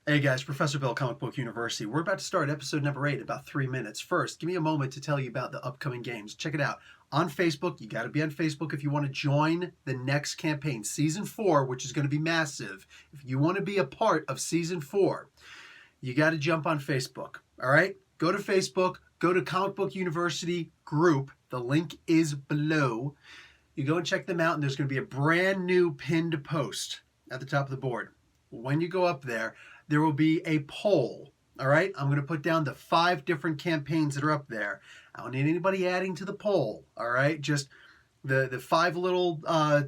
Hey guys, Professor Bill, Comic Book University. We're about to start episode number 8 in about 3 minutes. First, give me a moment to tell you about the upcoming games. Check it out. On Facebook, you got to be on Facebook if you want to join the next campaign, Season 4, which is going to be massive. If you want to be a part of Season 4, you got to jump on Facebook. All right? Go to Facebook, go to Comic Book University group. The link is below. You go and check them out, and there's going to be a brand new pinned post at the top of the board. When you go up there will be a poll. All right, I'm going to put down the 5 different campaigns that are up there. I don't need anybody adding to the poll. All right, just the 5 little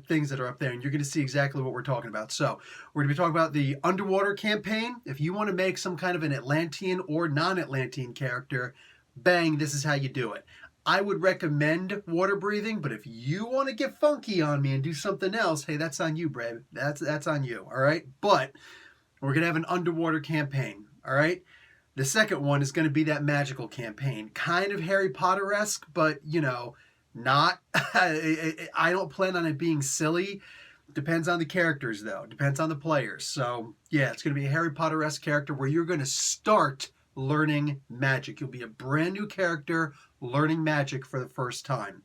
things that are up there, and you're going to see exactly what we're talking about. So we're going to be talking about the underwater campaign. If you want to make some kind of an Atlantean or non-Atlantean character, bang, this is how you do it. I would recommend water breathing, but if you want to get funky on me and do something else, hey, that's on you, babe. That's on you, all right? But we're going to have an underwater campaign, all right? The second one is going to be that magical campaign. Kind of Harry Potter-esque, but, not. I don't plan on it being silly. Depends on the characters, though. Depends on the players. So, yeah, it's going to be a Harry Potter-esque character where you're going to start learning magic. You'll be a brand new character learning magic for the first time.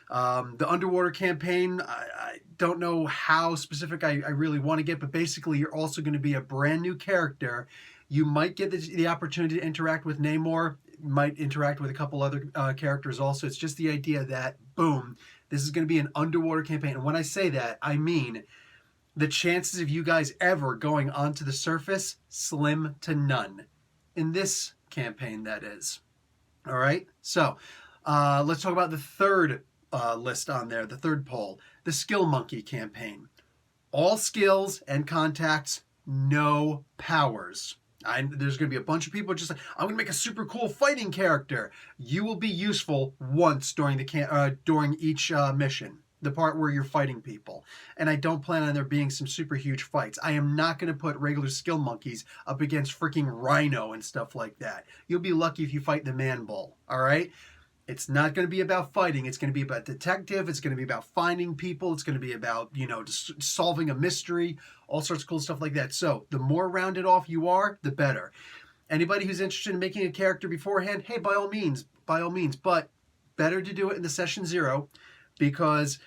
The underwater campaign, I don't know how specific I really want to get, but basically you're also going to be a brand new character. You might get the opportunity to interact with Namor, might interact with a couple other characters also. It's just the idea that, boom, this is going to be an underwater campaign. And when I say that, I mean the chances of you guys ever going onto the surface, slim to none. In this campaign, that is. All right? So, let's talk about the third list on there, the third poll, the Skill Monkey campaign. All skills and contacts, no powers. There's going to be a bunch of people just like, I'm going to make a super cool fighting character. You will be useful once during each mission, the part where you're fighting people. And I don't plan on there being some super huge fights. I am not going to put regular skill monkeys up against freaking Rhino and stuff like that. You'll be lucky if you fight the Man Bull, all right? It's not going to be about fighting. It's going to be about detective. It's going to be about finding people. It's going to be about, just solving a mystery, all sorts of cool stuff like that. So the more rounded off you are, the better. Anybody who's interested in making a character beforehand, hey, by all means. But better to do it in the session 0 because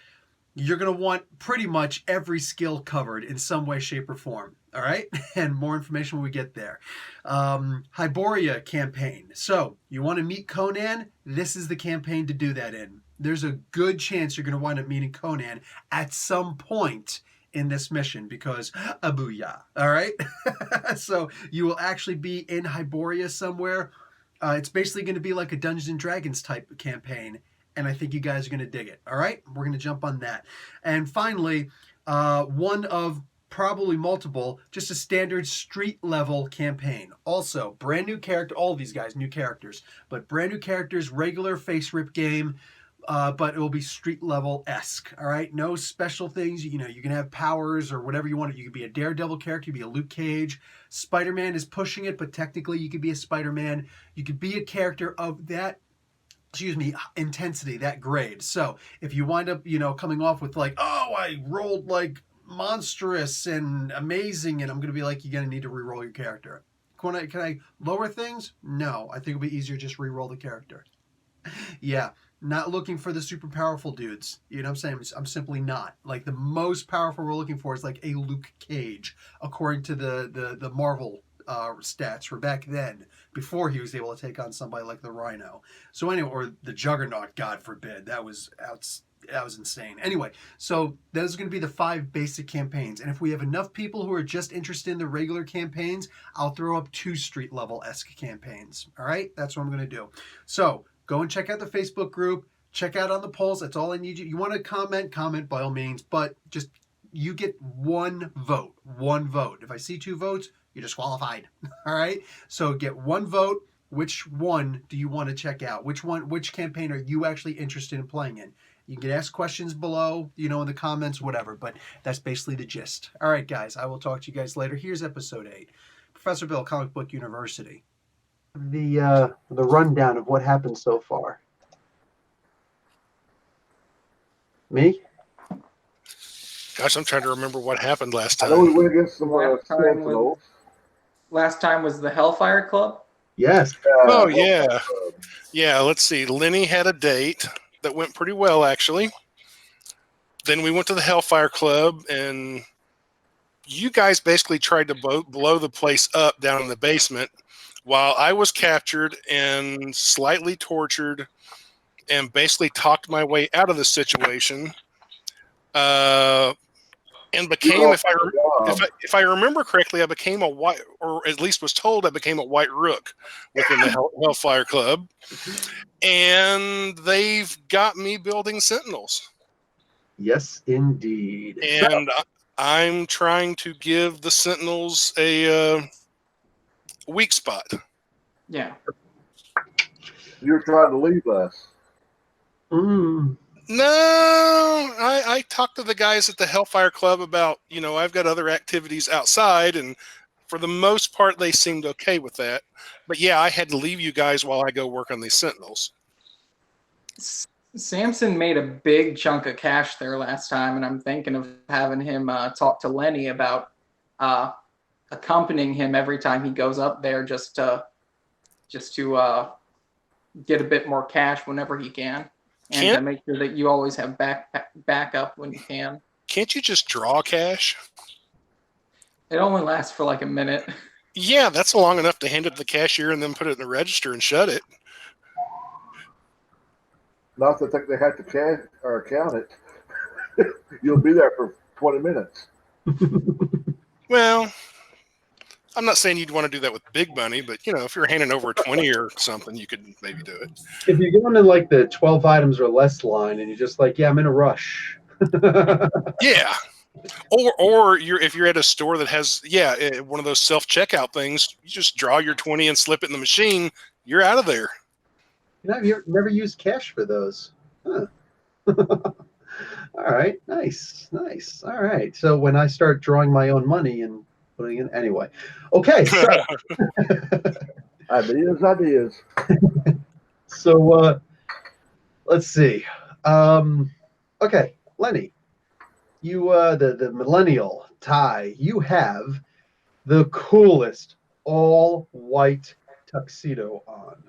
you're going to want pretty much every skill covered in some way, shape, or form. All right? And more information when we get there. Hyboria campaign. So, you want to meet Conan? This is the campaign to do that in. There's a good chance you're going to wind up meeting Conan at some point in this mission because abuya. All right? So, you will actually be in Hyboria somewhere. It's basically going to be like a Dungeons and Dragons type campaign. And I think you guys are going to dig it. All right? We're going to jump on that. And finally, one of probably multiple, just a standard street level campaign. Also, brand new character, all of these guys, new characters, but brand new characters, regular FASERIP game, but it will be street level-esque, all right? No special things. You can have powers or whatever you want. You could be a Daredevil character, you could be a Luke Cage. Spider-Man is pushing it, but technically you could be a Spider-Man. You could be a character of that intensity, that grade. So if you wind up, coming off with like, oh, I rolled like monstrous and amazing, and I'm going to be like, you're going to need to re-roll your character. Can I lower things? No, I think it'll be easier just re-roll the character. Yeah, not looking for the super powerful dudes. You know what I'm saying? I'm simply not. Like, the most powerful we're looking for is like a Luke Cage, according to the Marvel stats for back then, before he was able to take on somebody like the Rhino. So anyway, or the Juggernaut, God forbid. That was insane. Anyway, so those are going to be the 5 basic campaigns. And if we have enough people who are just interested in the regular campaigns, I'll throw up 2 street level-esque campaigns. All right? That's what I'm going to do. So go and check out the Facebook group. Check out on the polls. That's all I need you. You want to comment by all means, but just you get 1 vote. 1 vote. If I see 2 votes, you're disqualified. All right? So get 1 vote. Which one do you want to check out? Which campaign are you actually interested in playing in? You can ask questions below, in the comments, whatever, but that's basically the gist. All right, guys, I will talk to you guys later. Here's episode 8. Professor Bill, Comic Book University. The rundown of what happened so far. Me? Gosh, I'm trying to remember what happened last I know time. we went against some Last time Sentinels. last time was the Hellfire Club. Yes. Oh, yeah. Yeah, let's see. Lenny had a date that went pretty well, actually. Then we went to the Hellfire Club, and you guys basically tried to blow the place up down in the basement while I was captured and slightly tortured and basically talked my way out of the situation. And became, if I remember correctly, I became a white, or at least was told I became a white rook within the Hellfire Club. And they've got me building Sentinels. Yes, indeed. And I'm trying to give the Sentinels a weak spot. Yeah. You're trying to leave us. Mm. No, I talked to the guys at the Hellfire Club about, I've got other activities outside, and for the most part, they seemed okay with that. But yeah, I had to leave you guys while I go work on these Sentinels. Samson made a big chunk of cash there last time, and I'm thinking of having him talk to Lenny about accompanying him every time he goes up there, just to get a bit more cash whenever he can, and to make sure that you always have backup when you can. Can't you just draw cash? It only lasts for like a minute. Yeah, that's long enough to hand it to the cashier and then put it in the register and shut it. Not that they have to count it. You'll be there for 20 minutes. Well, I'm not saying you'd want to do that with big money, but if you're handing over a 20 or something, you could maybe do it. If you're going to like the 12 items or less line, and you're just like, yeah, I'm in a rush. Yeah. Or if you're at a store that has one of those self-checkout things, you just draw your 20 and slip it in the machine. You're out of there. You've never used cash for those. Huh. All right, nice. All right, so when I start drawing my own money and putting in anyway, okay. So ideas. So let's see. Okay, Lenny, you the millennial Ty, you have the coolest all white tuxedo on.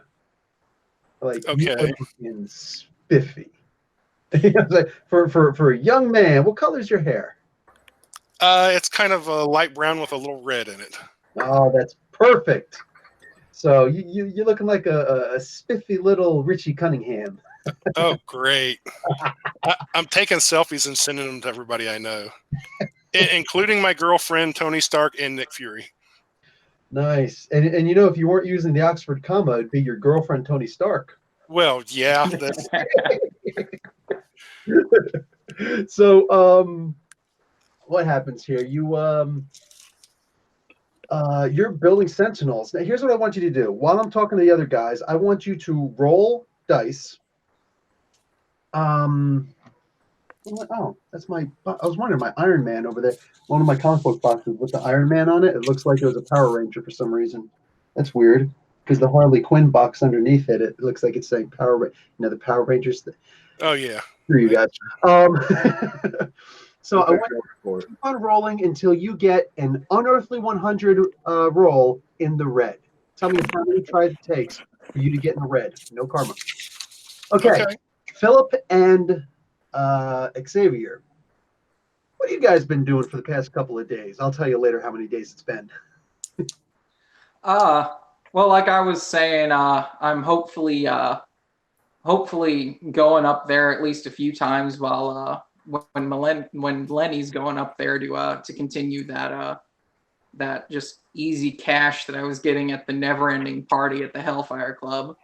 Like, okay. You are looking spiffy. for a young man, what color is your hair? It's kind of a light brown with a little red in it. Oh, that's perfect. So you're looking like a spiffy little Richie Cunningham. Oh, great. I'm taking selfies and sending them to everybody I know, including my girlfriend, Tony Stark, and Nick Fury. Nice. And if you weren't using the Oxford comma, it'd be your girlfriend, Tony Stark. Well, yeah. That's... So, what happens here? You're building Sentinels. Now, here's what I want you to do. While I'm talking to the other guys, I want you to roll dice. Oh, that's I was wondering, my Iron Man over there. One of my comic book boxes with the Iron Man on it. It looks like it was a Power Ranger for some reason. That's weird, because the Harley Quinn box underneath it looks like it's saying the Power Rangers. Oh yeah. Screw you guys. So I want you to keep on rolling until you get an unearthly 100 roll in the red. Tell me how many tries it takes for you to get in the red. No karma. Okay. Philip and Xavier, what have you guys been doing for the past couple of days? I'll tell you later how many days it's been. Well, like I was saying, I'm hopefully going up there at least a few times while when Lenny's going up there to continue that just easy cash that I was getting at the never-ending party at the Hellfire Club.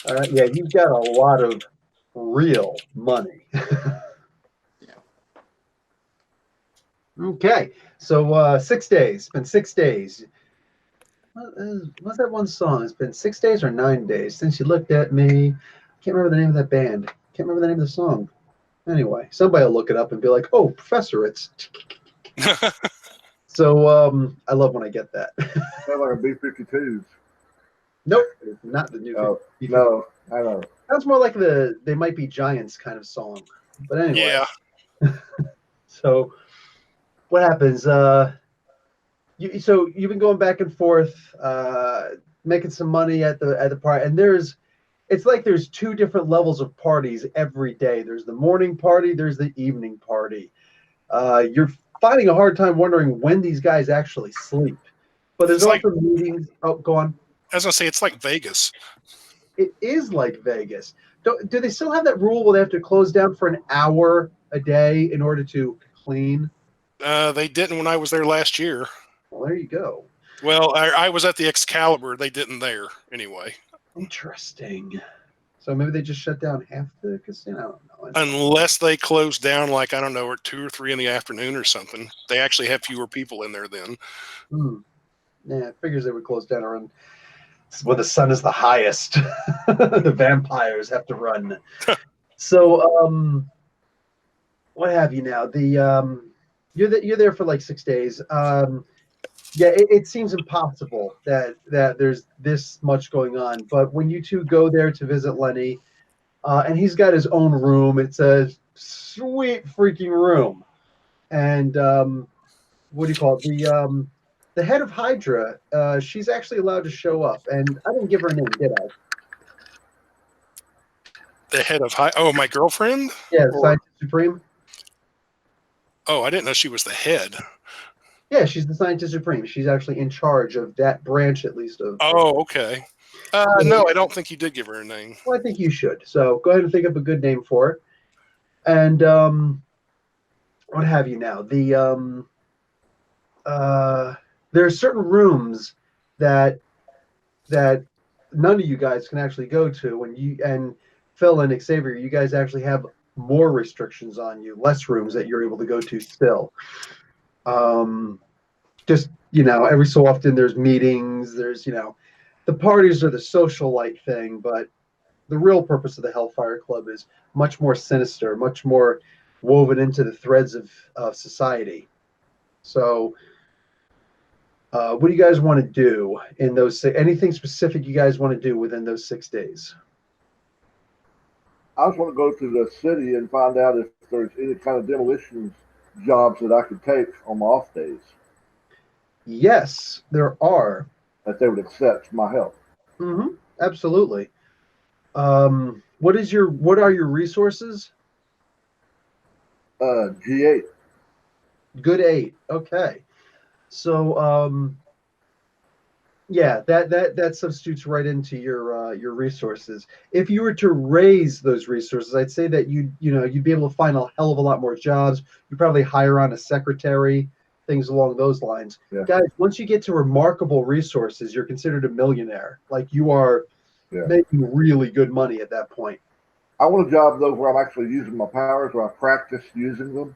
All right, yeah, you've got a lot of real money. Yeah. Okay, so 6 days. It's been 6 days. What's that one song? It's been 6 days or 9 days since you looked at me. Can't remember the name of that band. Can't remember the name of the song. Anyway, somebody will look it up and be like, "Oh, Professor, it's." So I love when I get that. Sound like a B-52s. Nope, not the new. No, I know. Sounds more like the "They Might Be Giants" kind of song. But anyway. Yeah. So, what happens? So you've been going back and forth, making some money at the party, and it's like there's two different levels of parties every day. There's the morning party, there's the evening party. You're finding a hard time wondering when these guys actually sleep. But there's It's like, also meetings. Oh, go on. as I say, it's like Vegas. It is like Vegas. Do they still have that rule where they have to close down for an hour a day in order to clean? They didn't when I was there last year. Well, there you go. Well, I was at the Excalibur. They didn't there anyway. Interesting. So maybe they just shut down half the casino. I don't know. Unless they closed down, like, I don't know, at 2 or 3 in the afternoon or something. They actually have fewer people in there then. Yeah, it figures they would close down around when the sun is the highest. The vampires have to run. So, what have you now? You're there for like 6 days. Yeah, it seems impossible that there's this much going on. But when you two go there to visit Lenny, and he's got his own room, it's a sweet freaking room. And what do you call it? The head of Hydra, she's actually allowed to show up, and I didn't give her a name, did I? The head of my girlfriend? Yeah, Scientist Supreme. Oh, I didn't know she was the head. Yeah, she's the Scientist Supreme. She's actually in charge of that branch, at least. Oh, okay. No, I don't think you did give her a name. Well, I think you should. So go ahead and think up a good name for her. And what have you now? There are certain rooms that none of you guys can actually go to, and Phil and Xavier, you guys actually have more restrictions on you, less rooms that you're able to go to still. Just, every so often there's meetings, there's, the parties are the socialite thing, but the real purpose of the Hellfire Club is much more sinister, much more woven into the threads of society. So, what do you guys want to do in those? Anything specific you guys want to do within those 6 days? I just want to go to the city and find out if there's any kind of demolition jobs that I could take on my off days. Yes, there are. That they would accept my help. Mm-hmm. Absolutely. What are your resources? G8. Good 8. Okay. So yeah, that substitutes right into your resources. If you were to raise those resources, I'd say that you'd be able to find a hell of a lot more jobs. You probably hire on a secretary, things along those lines. Yeah. Guys, once you get to remarkable resources, you're considered a millionaire. Like, you are making really good money at that point. I want a job though where I'm actually using my powers, where I practice using them.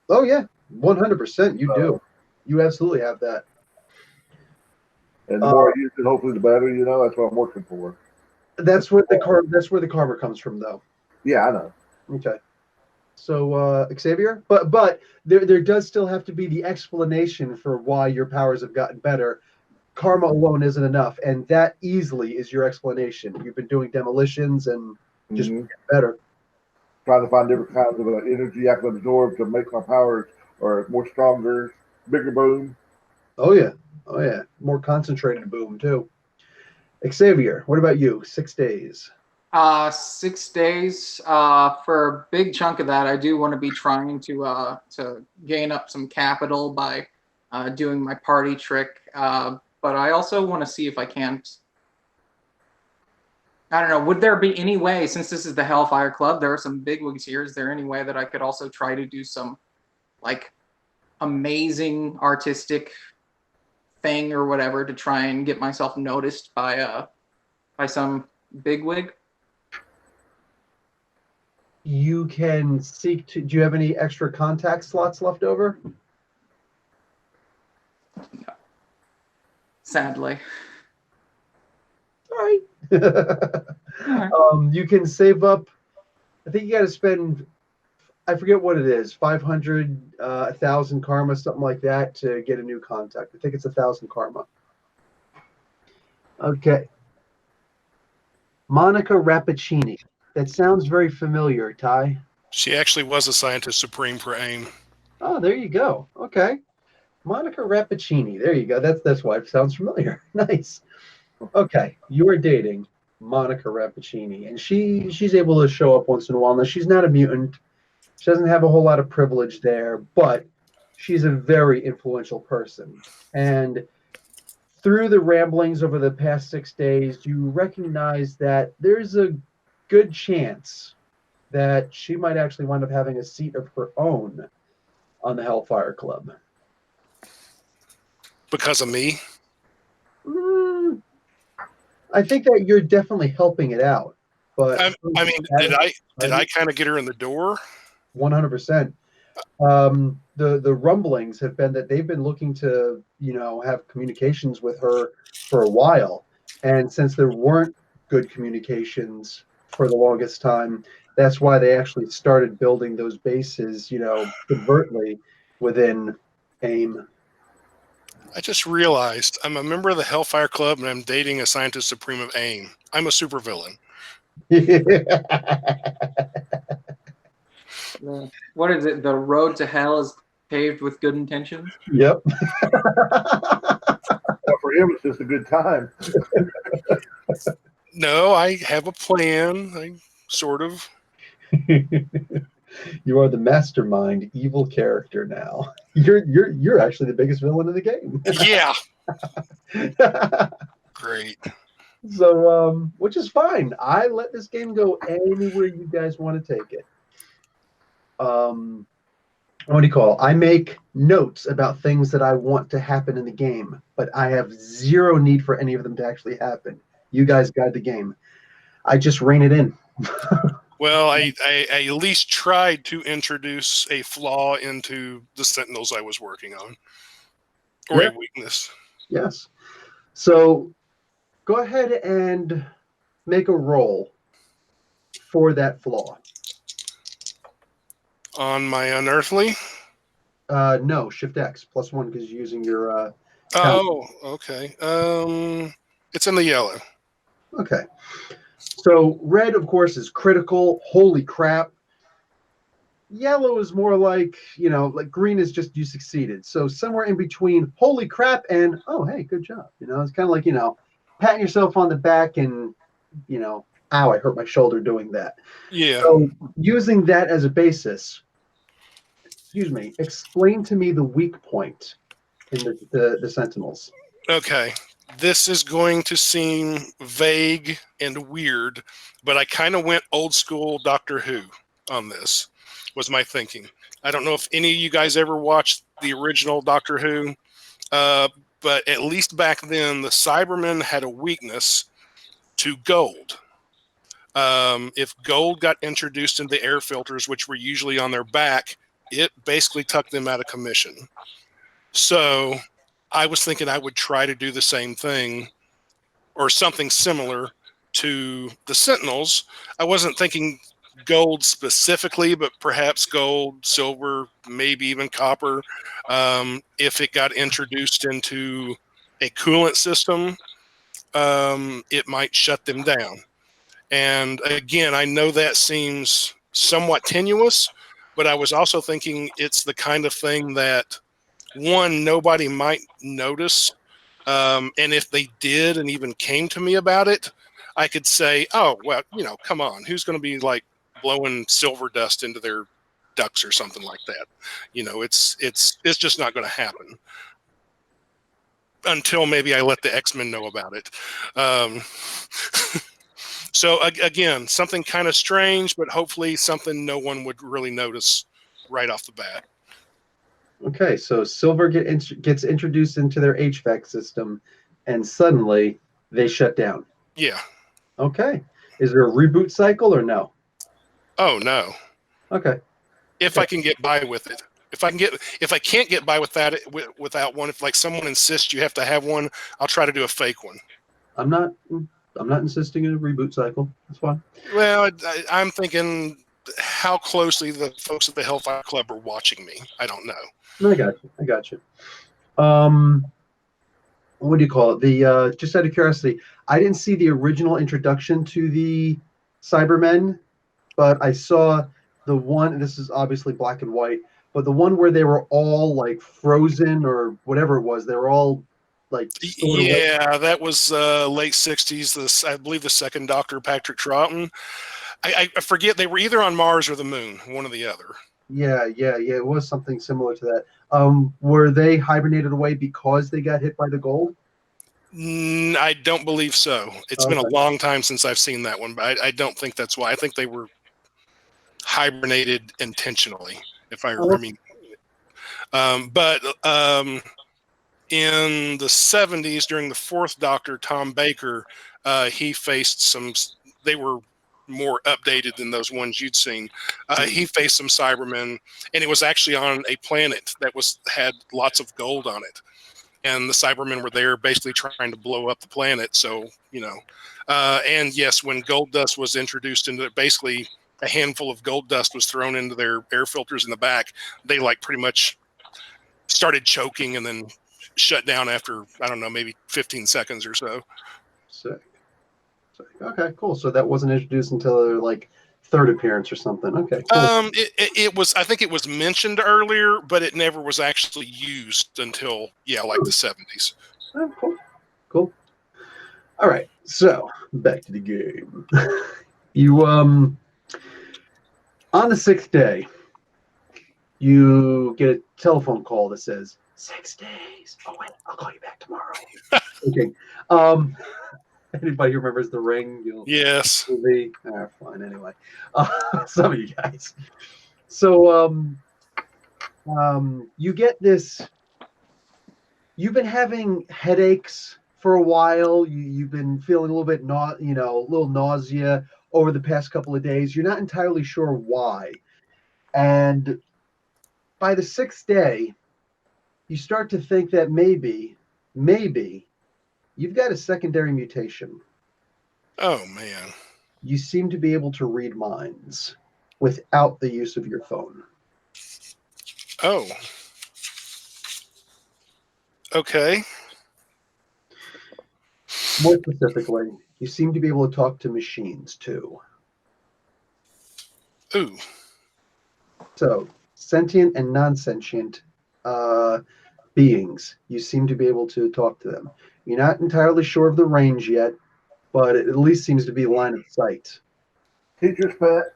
Oh yeah, 100%. You do. You absolutely have that. And the more I use it, hopefully the better. That's what I'm working for. That's where the karma comes from, though. Yeah, I know. Okay. So Xavier, but there does still have to be the explanation for why your powers have gotten better. Karma alone isn't enough, and that easily is your explanation. You've been doing demolitions and just get better. Trying to find different kinds of energy I can absorb to make my powers or more stronger, bigger boom. Oh yeah. More concentrated boom too. Xavier, what about you? 6 days. 6 days. For a big chunk of that, I do want to be trying to gain up some capital by doing my party trick. But I also want to see if I can. I don't know. Would there be any way, since this is the Hellfire Club, there are some bigwigs here. Is there any way that I could also try to do some, like, amazing artistic thing or whatever to try and get myself noticed by some bigwig? You can seek to. Do you have any extra contact slots left over? No. Sadly. All right. You can save up. I think you got to spend. I forget what it is. 500, 1,000 karma, something like that, to get a new contact. I think it's 1,000 karma. Okay. Monica Rappaccini. That sounds very familiar, Ty. She actually was a Scientist Supreme for A.I.M. Oh, there you go. Okay. Monica Rappaccini. There you go. That's why it sounds familiar. Nice. Okay. You are dating Monica Rappaccini, and she's able to show up once in a while. Now she's not a mutant. She doesn't have a whole lot of privilege there, but she's a very influential person. And through the ramblings over the past 6 days, you recognize that there's a good chance that she might actually wind up having a seat of her own on the Hellfire Club. Because of me? Mm, I think that you're definitely helping it out, but I mean, did I kind of get her in the door? 100%. The rumblings have been that they've been looking to, have communications with her for a while, and since there weren't good communications for the longest time, that's why they actually started building those bases, covertly within A.I.M. I just realized I'm a member of the Hellfire Club and I'm dating a scientist supreme of A.I.M. I'm a supervillain. What is it? The road to hell is paved with good intentions. Yep. Well, for him, it's just a good time. No, I have a plan. Sort of. You are the mastermind evil character now. You're actually the biggest villain in the game. Yeah. Great. So, which is fine. I let this game go anywhere you guys want to take it. What do you call it? I make notes about things that I want to happen in the game, but I have zero need for any of them to actually happen. You guys guide the game. I just rein it in. Well, I at least tried to introduce a flaw into the Sentinels I was working on. Or Yeah. a weakness. Yes. So go ahead and make a roll for that flaw. On my unearthly? No, Shift X +1 because you're using your Oh, okay. It's in the yellow. Okay. So red, of course, is critical. Holy crap. Yellow is more like, like green is just you succeeded. So somewhere in between holy crap and, oh, hey, good job. It's kind of like, patting yourself on the back and, ow, I hurt my shoulder doing that. Yeah. So using that as a basis, explain to me the weak point in the Sentinels. Okay. This is going to seem vague and weird, but I kind of went old school Doctor Who on this, was my thinking. I don't know if any of you guys ever watched the original Doctor Who, but at least back then, the Cybermen had a weakness to gold. If gold got introduced into the air filters, which were usually on their back, it basically took them out of commission. So I was thinking I would try to do the same thing or something similar to the Sentinels. I wasn't thinking gold specifically, but perhaps gold, silver, maybe even copper. If it got introduced into a coolant system, it might shut them down. And again, I know that seems somewhat tenuous, but I was also thinking it's the kind of thing that, one, nobody might notice. And if they did and even came to me about it, I could say, oh, well, come on, who's going to be like blowing silver dust into their ducks or something like that? It's just not going to happen until maybe I let the X-Men know about it. So again, something kind of strange, but hopefully something no one would really notice right off the bat. Okay, so silver gets introduced into their HVAC system, and suddenly they shut down. Yeah. Okay. Is there a reboot cycle or no? Oh no. Okay. If I can get by with it. If I can't get by with that without one, if like someone insists you have to have one, I'll try to do a fake one. I'm not insisting on a reboot cycle. That's fine. Well, I'm thinking how closely the folks at the Hellfire Club are watching me. I don't know. I got you. What do you call it? The just out of curiosity, I didn't see the original introduction to the Cybermen, but I saw the one. This is obviously black and white, but the one where they were all like frozen or whatever it was, they were all like stored away. Yeah, that was late 60s. This, I believe, the second Doctor, Patrick Troughton. I forget, they were either on Mars or the Moon, one or the other. Yeah. It was something similar to that. Were they hibernated away because they got hit by the gold? I don't believe so. It's been a long time since I've seen that one, but I don't think that's why. I think they were hibernated intentionally. If I mean, but in the 70s, during the fourth Doctor, Tom Baker, he faced some. They were more updated than those ones you'd seen. He faced some Cybermen, and it was actually on a planet that had lots of gold on it. And the Cybermen were there basically trying to blow up the planet. So, and yes, when gold dust was introduced into it, basically a handful of gold dust was thrown into their air filters in the back. They like pretty much started choking and then shut down after, I don't know, maybe 15 seconds or so. Sick. Okay, cool. So that wasn't introduced until their like third appearance or something. Okay, cool. It was, I think it was mentioned earlier, but it never was actually used until, like the 70s. Oh, cool. All right, so back to the game. You on the 6th day, you get a telephone call that says 6 days. Oh wait, I'll call you back tomorrow. Okay. Anybody who remembers The Ring? Yes. Movie? Fine. Anyway, some of you guys. So you get this. You've been having headaches for a while. You've been feeling a little bit a little nausea over the past couple of days. You're not entirely sure why. And by the 6th day, you start to think that maybe you've got a secondary mutation. Oh, man. You seem to be able to read minds without the use of your phone. Oh. Okay. More specifically, you seem to be able to talk to machines too. Ooh. So, sentient and non-sentient beings, you seem to be able to talk to them. You're not entirely sure of the range yet, but it at least seems to be line of sight. Teacher's pet.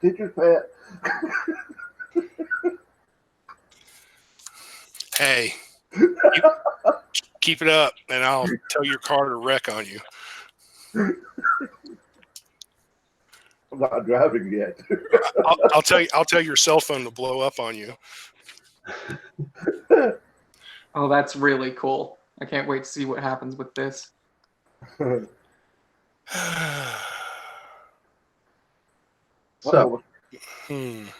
Hey, keep it up, and I'll tell your car to wreck on you. I'm not driving yet. I'll tell your cell phone to blow up on you. Oh, that's really cool. I can't wait to see what happens with this. So, And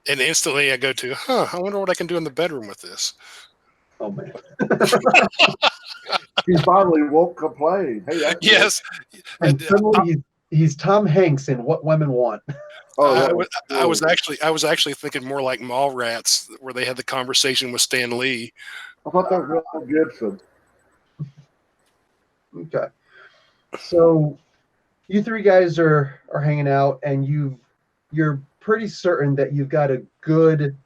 instantly I go to, I wonder what I can do in the bedroom with this. oh man. He finally won't complain. Hey, that's yes. And suddenly he's Tom Hanks in What Women Want. Oh, I was actually thinking more like Mallrats, where they had the conversation with Stan Lee. I thought that was Mel Gibson. Okay. So you three guys are hanging out, and you're pretty certain that you've got a good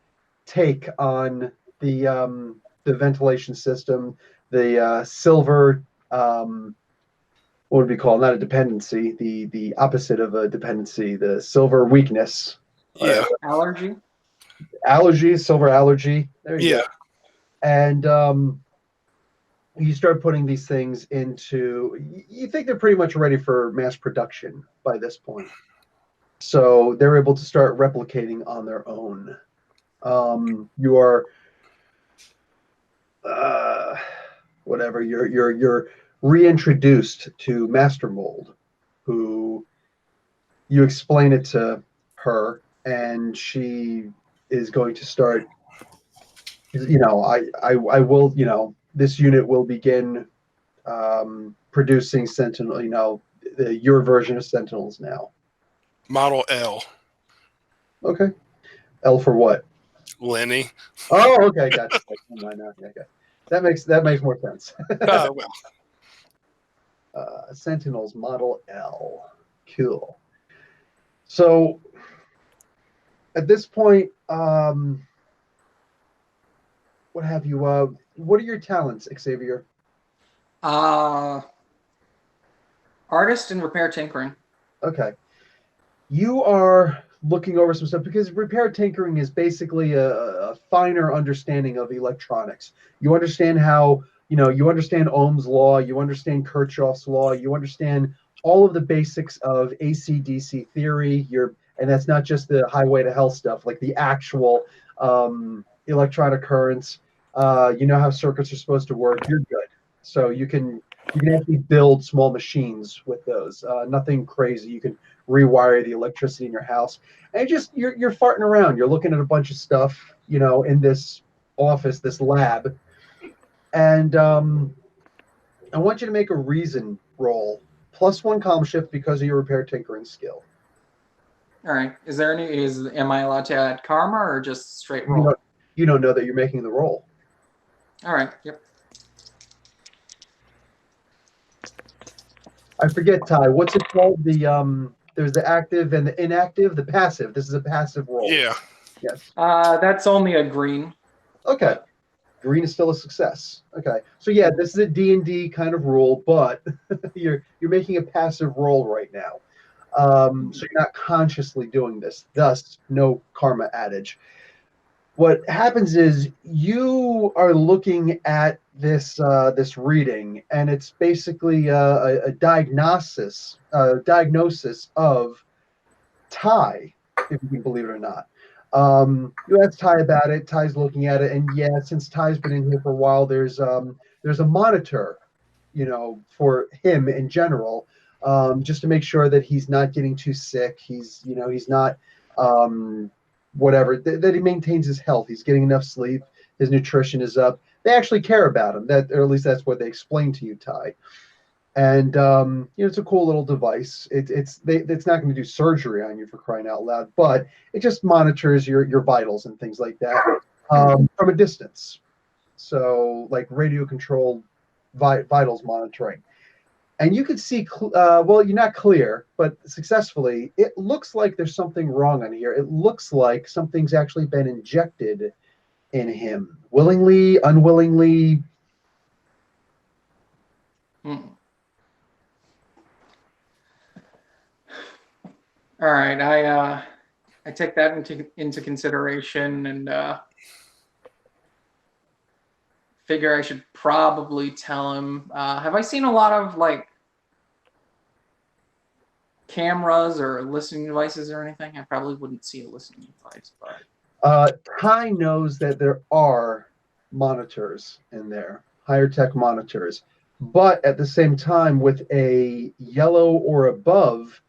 take on the ventilation system, the silver what would be called, not a dependency, the opposite of a dependency, the silver weakness. Yeah. Allergy? Allergy, silver allergy. There you go. And you start putting these things into, you think they're pretty much ready for mass production by this point. So they're able to start replicating on their own. You are, whatever, you're reintroduced to Master Mold, who you explain it to her, and she is going to start, I will, this unit will begin producing Sentinel, your version of Sentinels now. Model L. Okay. L for what? Lenny. Oh, okay, gotcha. Okay. That makes more sense. Well. Sentinels Model L. Cool. So at this point, what have you? What are your talents, Xavier? Artist and repair tinkering. Okay. You are looking over some stuff because repair tinkering is basically a finer understanding of electronics. You understand how, you understand Ohm's law, you understand Kirchhoff's law, you understand all of the basics of AC/DC theory. And that's not just the highway to hell stuff, like the actual electronic currents. You know how circuits are supposed to work. You're good. So you can actually build small machines with those. Nothing crazy. You can rewire the electricity in your house, and you're farting around. You're looking at a bunch of stuff, in this office, this lab, and I want you to make a reason roll, +1 column shift because of your repair tinkering skill. All right. Am I allowed to add karma or just straight You roll? don't know that you're making the roll. All right. Yep. I forget, Ty. What's it called? There's the active and the inactive. The passive. This is a passive roll. Yeah. Yes. That's only a green. Okay. Green is still a success. Okay. So yeah, this is a D&D kind of rule, but you're making a passive roll right now. So you're not consciously doing this. Thus, no karma adage. What happens is you are looking at this reading, and it's basically a diagnosis of Ty, if you can believe it or not. You ask Ty about it. Ty's looking at it, and yeah, since Ty's been in here for a while, there's a monitor, for him in general, just to make sure that he's not getting too sick. He's not whatever, that he maintains his health. He's getting enough sleep. His nutrition is up. They actually care about him. Or at least that's what they explain to you, Ty. And it's a cool little device. It's not going to do surgery on you, for crying out loud, but it just monitors your vitals and things like that from a distance. So like radio controlled vitals monitoring. And you could see, well, you're not clear, but successfully, it looks like there's something wrong on here. It looks like something's actually been injected in him, willingly, unwillingly. All right, I take that into consideration and figure I should probably tell him. Have I seen a lot of like cameras or listening devices or anything? I probably wouldn't see a listening device, but Ty knows that there are monitors in there, higher tech monitors, but at the same time, with a yellow or above,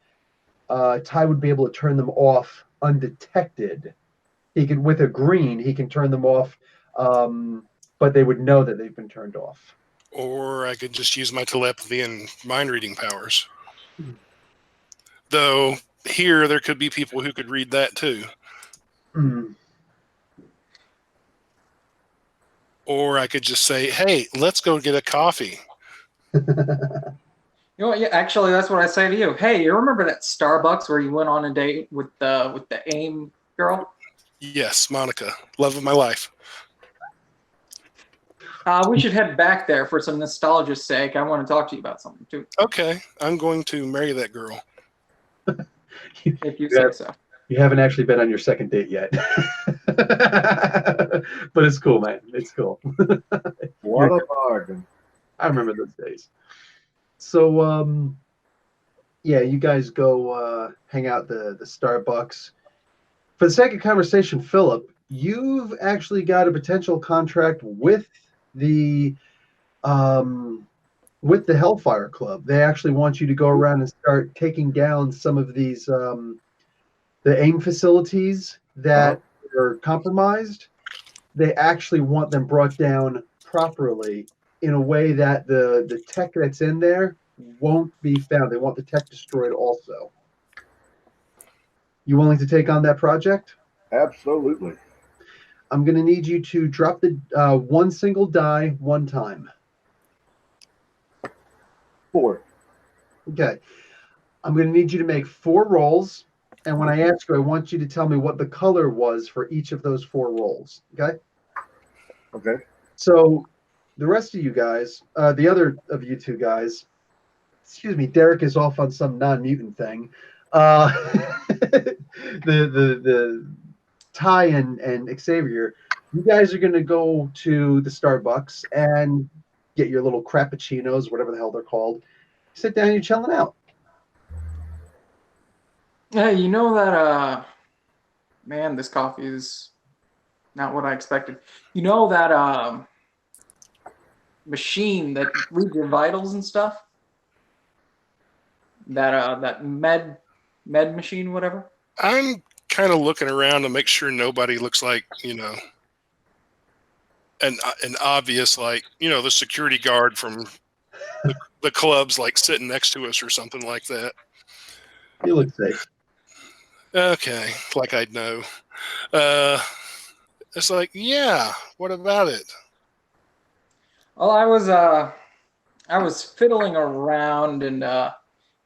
Ty would be able to turn them off undetected. With a green, he can turn them off, but they would know that they've been turned off. Or I could just use my telepathy and mind reading powers. Though here there could be people who could read that too. Or I could just say, "Hey, let's go get a coffee." You know what? Yeah, actually, that's what I say to you. Hey, you remember that Starbucks where you went on a date with the A.I.M girl? Yes, Monica, love of my life. We should head back there for some nostalgia's sake. I want to talk to you about something too. Okay, I'm going to marry that girl. If you say so. You haven't actually been on your second date yet. But it's cool, man. It's cool. What a bargain. I remember those days. So, yeah, you guys go hang out the Starbucks. For the sake of conversation, Philip, you've actually got a potential contract with the Hellfire Club. They actually want you to go around and start taking down some of these the A.I.M facilities that are compromised. They actually want them brought down properly in a way that the tech that's in there won't be found. They want the tech destroyed also. You willing to take on that project? Absolutely. I'm going to need you to drop the one single die one time. 4. Okay. I'm going to need you to make 4 rolls. And when I ask you, I want you to tell me what the color was for each of those 4 rolls. Okay? Okay. So the rest of you guys, the other of you two guys, excuse me, Derek is off on some non-mutant thing. The Ty and Xavier, you guys are going to go to the Starbucks and get your little crappuccinos, whatever the hell they're called. Sit down, you're chilling out. Hey, you know that man, this coffee is not what I expected. You know that machine that reads your vitals and stuff? That med machine, whatever. I'm kind of looking around to make sure nobody looks like, an obvious, like, the security guard from the club's like sitting next to us or something like that. You look safe. Okay, like I'd know. It's like, yeah, what about it? Well, I was fiddling around and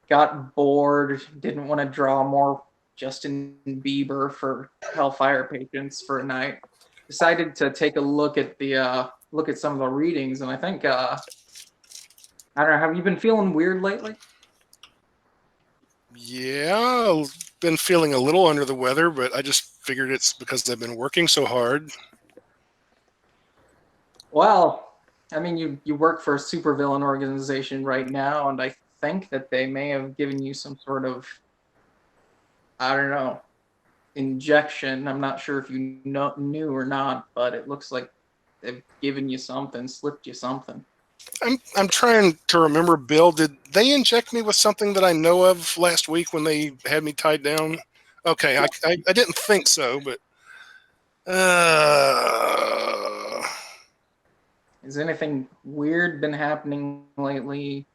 got bored. Didn't want to draw more Justin Bieber for Hellfire patients for a night. Decided to take a look at some of the readings, and I think I don't know. Have you been feeling weird lately? Yeah, I've been feeling a little under the weather, but I just figured it's because I've been working so hard. Well, I mean, you work for a supervillain organization right now, and I think that they may have given you some sort of, I don't know, injection. I'm not sure if you knew or not, but it looks like they've given you something, slipped you something. I'm trying to remember, Bill, did they inject me with something that I know of last week when they had me tied down? Okay, I didn't think so, but Has anything weird been happening lately?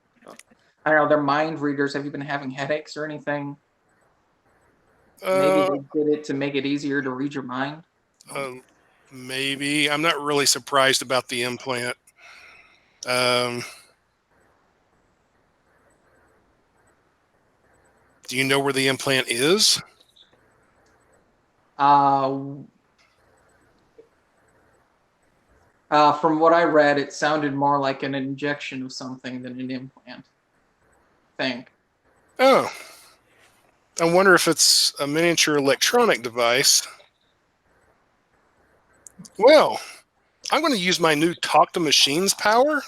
I don't know, they're mind readers. Have you been having headaches or anything? Maybe they did it to make it easier to read your mind. Maybe. I'm not really surprised about the implant. Do you know where the implant is? From what I read, it sounded more like an injection of something than an implant. I think. Oh. I wonder if it's a miniature electronic device. Well, I'm going to use my new talk to machines power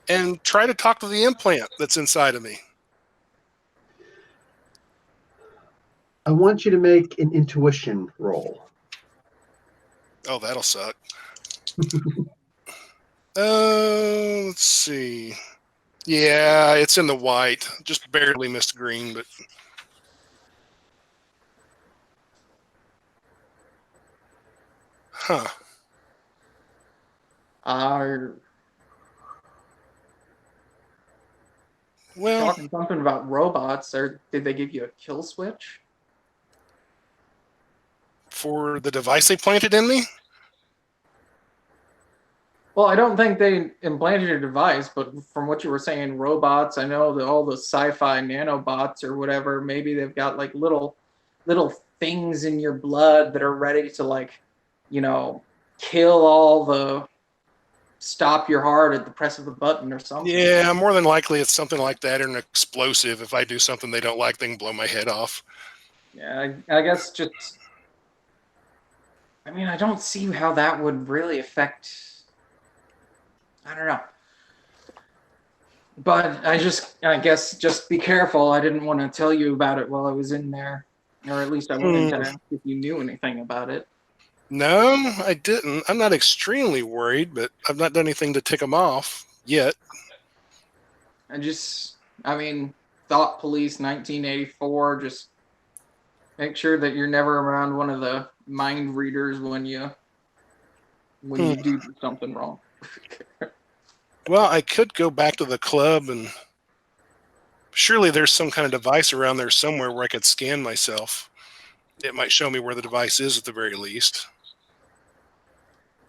and try to talk to the implant that's inside of me. I want you to make an intuition roll. Oh, that'll suck. Let's see. Yeah, it's in the white. Just barely missed green, but... Huh. Well, Talking something about robots, or did they give you a kill switch? for the device they planted in me? Well, I don't think they implanted a device, but from what you were saying, robots, I know that all the sci-fi nanobots or whatever, maybe they've got like little things in your blood that are ready to, like, kill all the stop your heart at the press of a button or something. Yeah, more than likely it's something like that, or an explosive. If I do something they don't like, they can blow my head off. Yeah, I guess just, I mean, I don't see how that would really affect, I don't know. But I guess just be careful. I didn't want to tell you about it while I was in there, or at least I wanted to ask if you knew anything about it. No, I didn't. I'm not extremely worried, but I've not done anything to tick them off yet. I mean, Thought Police 1984, just make sure that you're never around one of the mind readers when you do something wrong. Well, I could go back to the club, and surely there's some kind of device around there somewhere where I could scan myself. It might show me where the device is at the very least.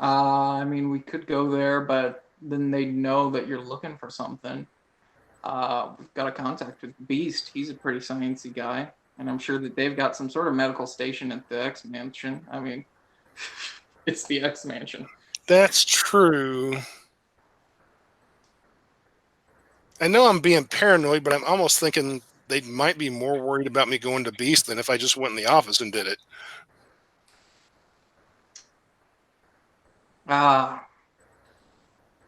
I mean, we could go there, but then they'd know that you're looking for something. We've got a contact with Beast. He's a pretty sciencey guy, and I'm sure that they've got some sort of medical station at the X Mansion. I mean, it's the X Mansion. That's true. I know I'm being paranoid, but I'm almost thinking they might be more worried about me going to Beast than if I just went in the office and did it.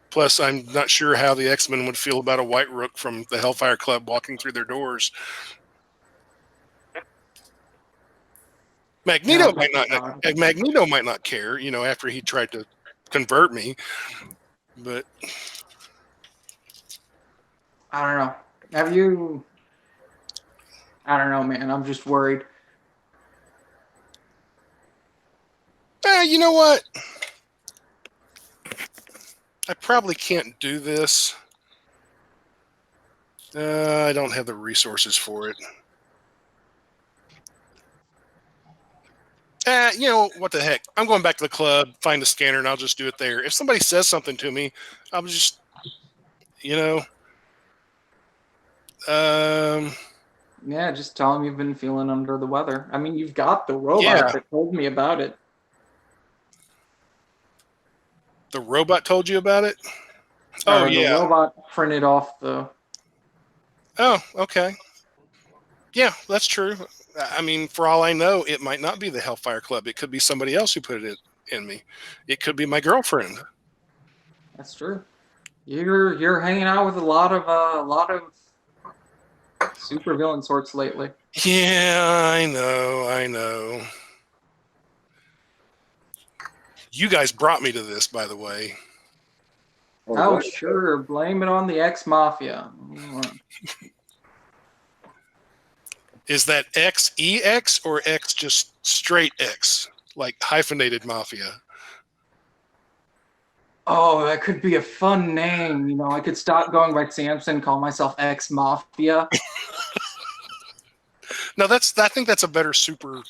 Plus, I'm not sure how the X-Men would feel about a White Rook from the Hellfire Club walking through their doors. Magneto might not care, after he tried to convert me. But I don't know. Have you? I don't know, man. I'm just worried. You know what? I probably can't do this. I don't have the resources for it. What the heck? I'm going back to the club, find the scanner, and I'll just do it there. If somebody says something to me, I'll just, Yeah, just tell him you've been feeling under the weather. I mean, you've got the robot that told me about it. The robot told you about it? The robot printed off the... Oh, okay. Yeah, that's true. I mean, for all I know, it might not be the Hellfire Club. It could be somebody else who put it in me. It could be my girlfriend. That's true. You're hanging out with a lot of supervillain sorts lately. Yeah, I know. You guys brought me to this, by the way. Oh, sure. Blame it on the X-Mafia. Is that X-E-X or X just straight X? Like hyphenated mafia? Oh, that could be a fun name. I could stop going by Samson, call myself X-Mafia. No, I think that's a better super...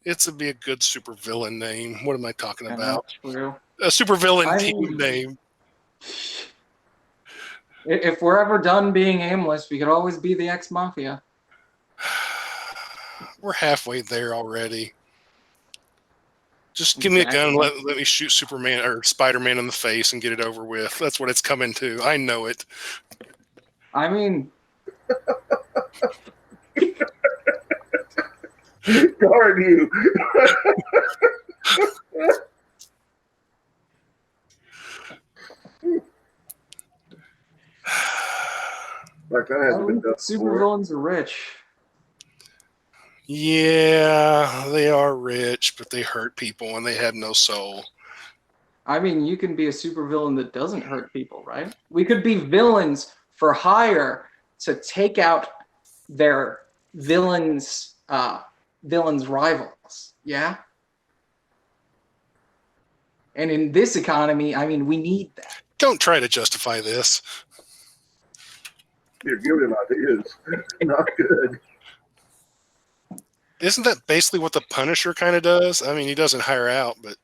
It's be a good super villain name. What am I talking about? True. A super villain team name. If we're ever done being aimless, we could always be the X-Mafia. We're halfway there already. Just give me a gun and let me shoot Superman or Spider-Man in the face and get it over with. That's what it's coming to. I know it. I mean... Darn you. Supervillains are rich. Yeah, they are rich, but they hurt people and they have no soul. I mean, you can be a supervillain that doesn't hurt people, right? We could be villains for hire to take out their villains' rivals. Yeah. And in this economy, I mean, we need that. Don't try to justify this. You're giving ideas. Not good. Isn't that basically what the Punisher kind of does? I mean, he doesn't hire out, but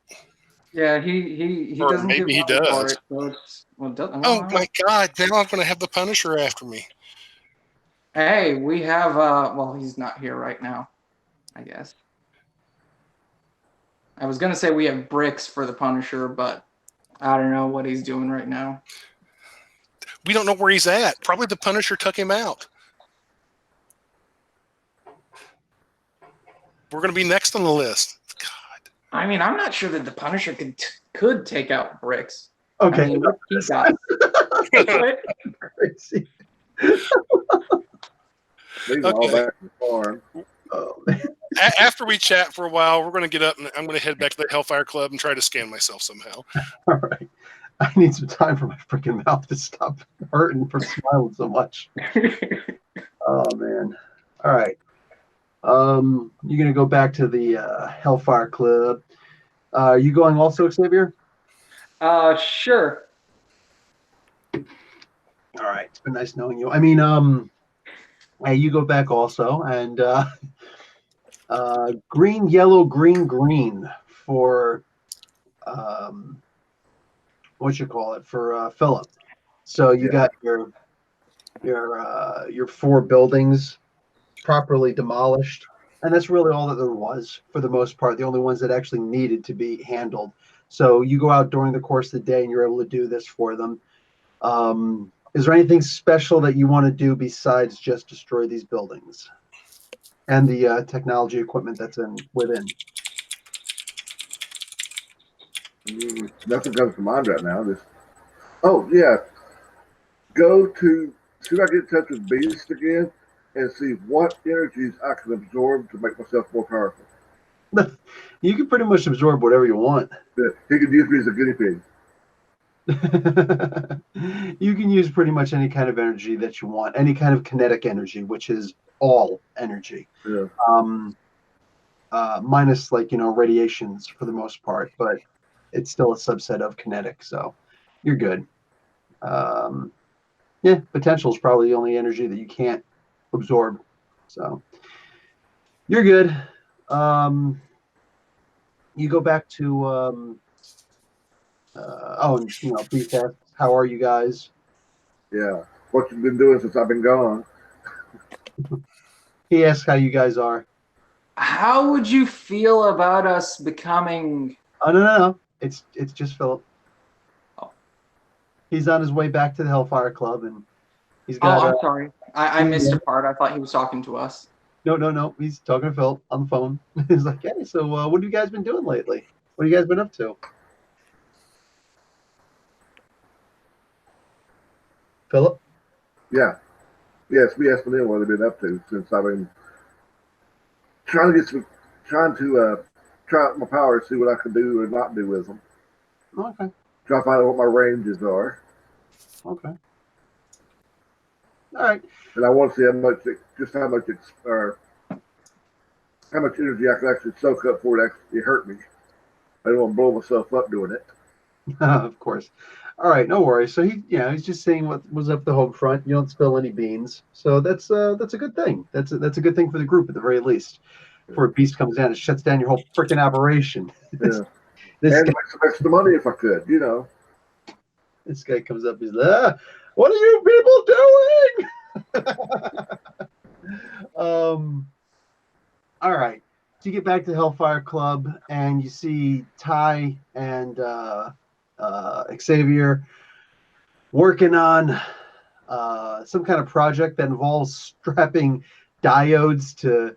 yeah, he or doesn't. Maybe he does. It, so oh my God! Now I'm going to have the Punisher after me. Hey, we have. Well, he's not here right now, I guess. I was going to say we have bricks for the Punisher, but I don't know what he's doing right now. We don't know where he's at. Probably the Punisher took him out. We're going to be next on the list. God. I mean, I'm not sure that the Punisher could take out bricks. Okay. I mean, what he got. Crazy. Okay. Oh, man. After we chat for a while, we're going to get up and I'm going to head back to the Hellfire Club and try to scan myself somehow. All right. I need some time for my freaking mouth to stop hurting from smiling so much. Oh, man. All right. You're going to go back to the Hellfire Club. Are you going also, Xavier? Sure. All right. It's been nice knowing you. I mean, hey, you go back also. And green, yellow, green for what you call it for Philip. So you got your 4 buildings properly demolished, and that's really all that there was for the most part. The only ones that actually needed to be handled. So you go out during the course of the day and you're able to do this for them. Is there anything special that you want to do besides just destroy these buildings and the technology equipment that's within? Nothing comes to mind right now. Just yeah, go to see if I get in touch with Beast again and see what energies I can absorb to make myself more powerful. You can pretty much absorb whatever you want. He could use me as a guinea pig. You can use pretty much any kind of energy that you want, any kind of kinetic energy, which is all energy. Yeah. Minus radiations for the most part, but it's still a subset of kinetic, so you're good. Potential is probably the only energy that you can't absorb, so you're good. You go back to Beast asks, how are you guys? Yeah. What you've been doing since I've been gone. He asks how you guys are. How would you feel about us becoming? Oh no. It's just Philip. Oh. He's on his way back to the Hellfire Club, and he's Oh, got. I'm sorry. I missed a part. I thought he was talking to us. No. He's talking to Philip on the phone. He's like, hey, so what have you guys been doing lately? What have you guys been up to? Philip? Yeah. Yes, we asked them what they've been up to since I've been trying to try out my power, see what I can do or not do with them. Okay. Try to find out what my ranges are. Okay. All right. And I want to see how much energy I can actually soak up before it actually hurt me. I don't want to blow myself up doing it. Of course. All right, no worries. So he's just saying what was up the home front. You don't spill any beans, so that's a good thing. That's a good thing for the group at the very least. Before a beast comes down and shuts down your whole freaking operation. Yeah. This and guy, make some extra money if I could, This guy comes up. He's like, "What are you people doing?" All right. So you get back to the Hellfire Club, and you see Ty and Xavier working on some kind of project that involves strapping diodes to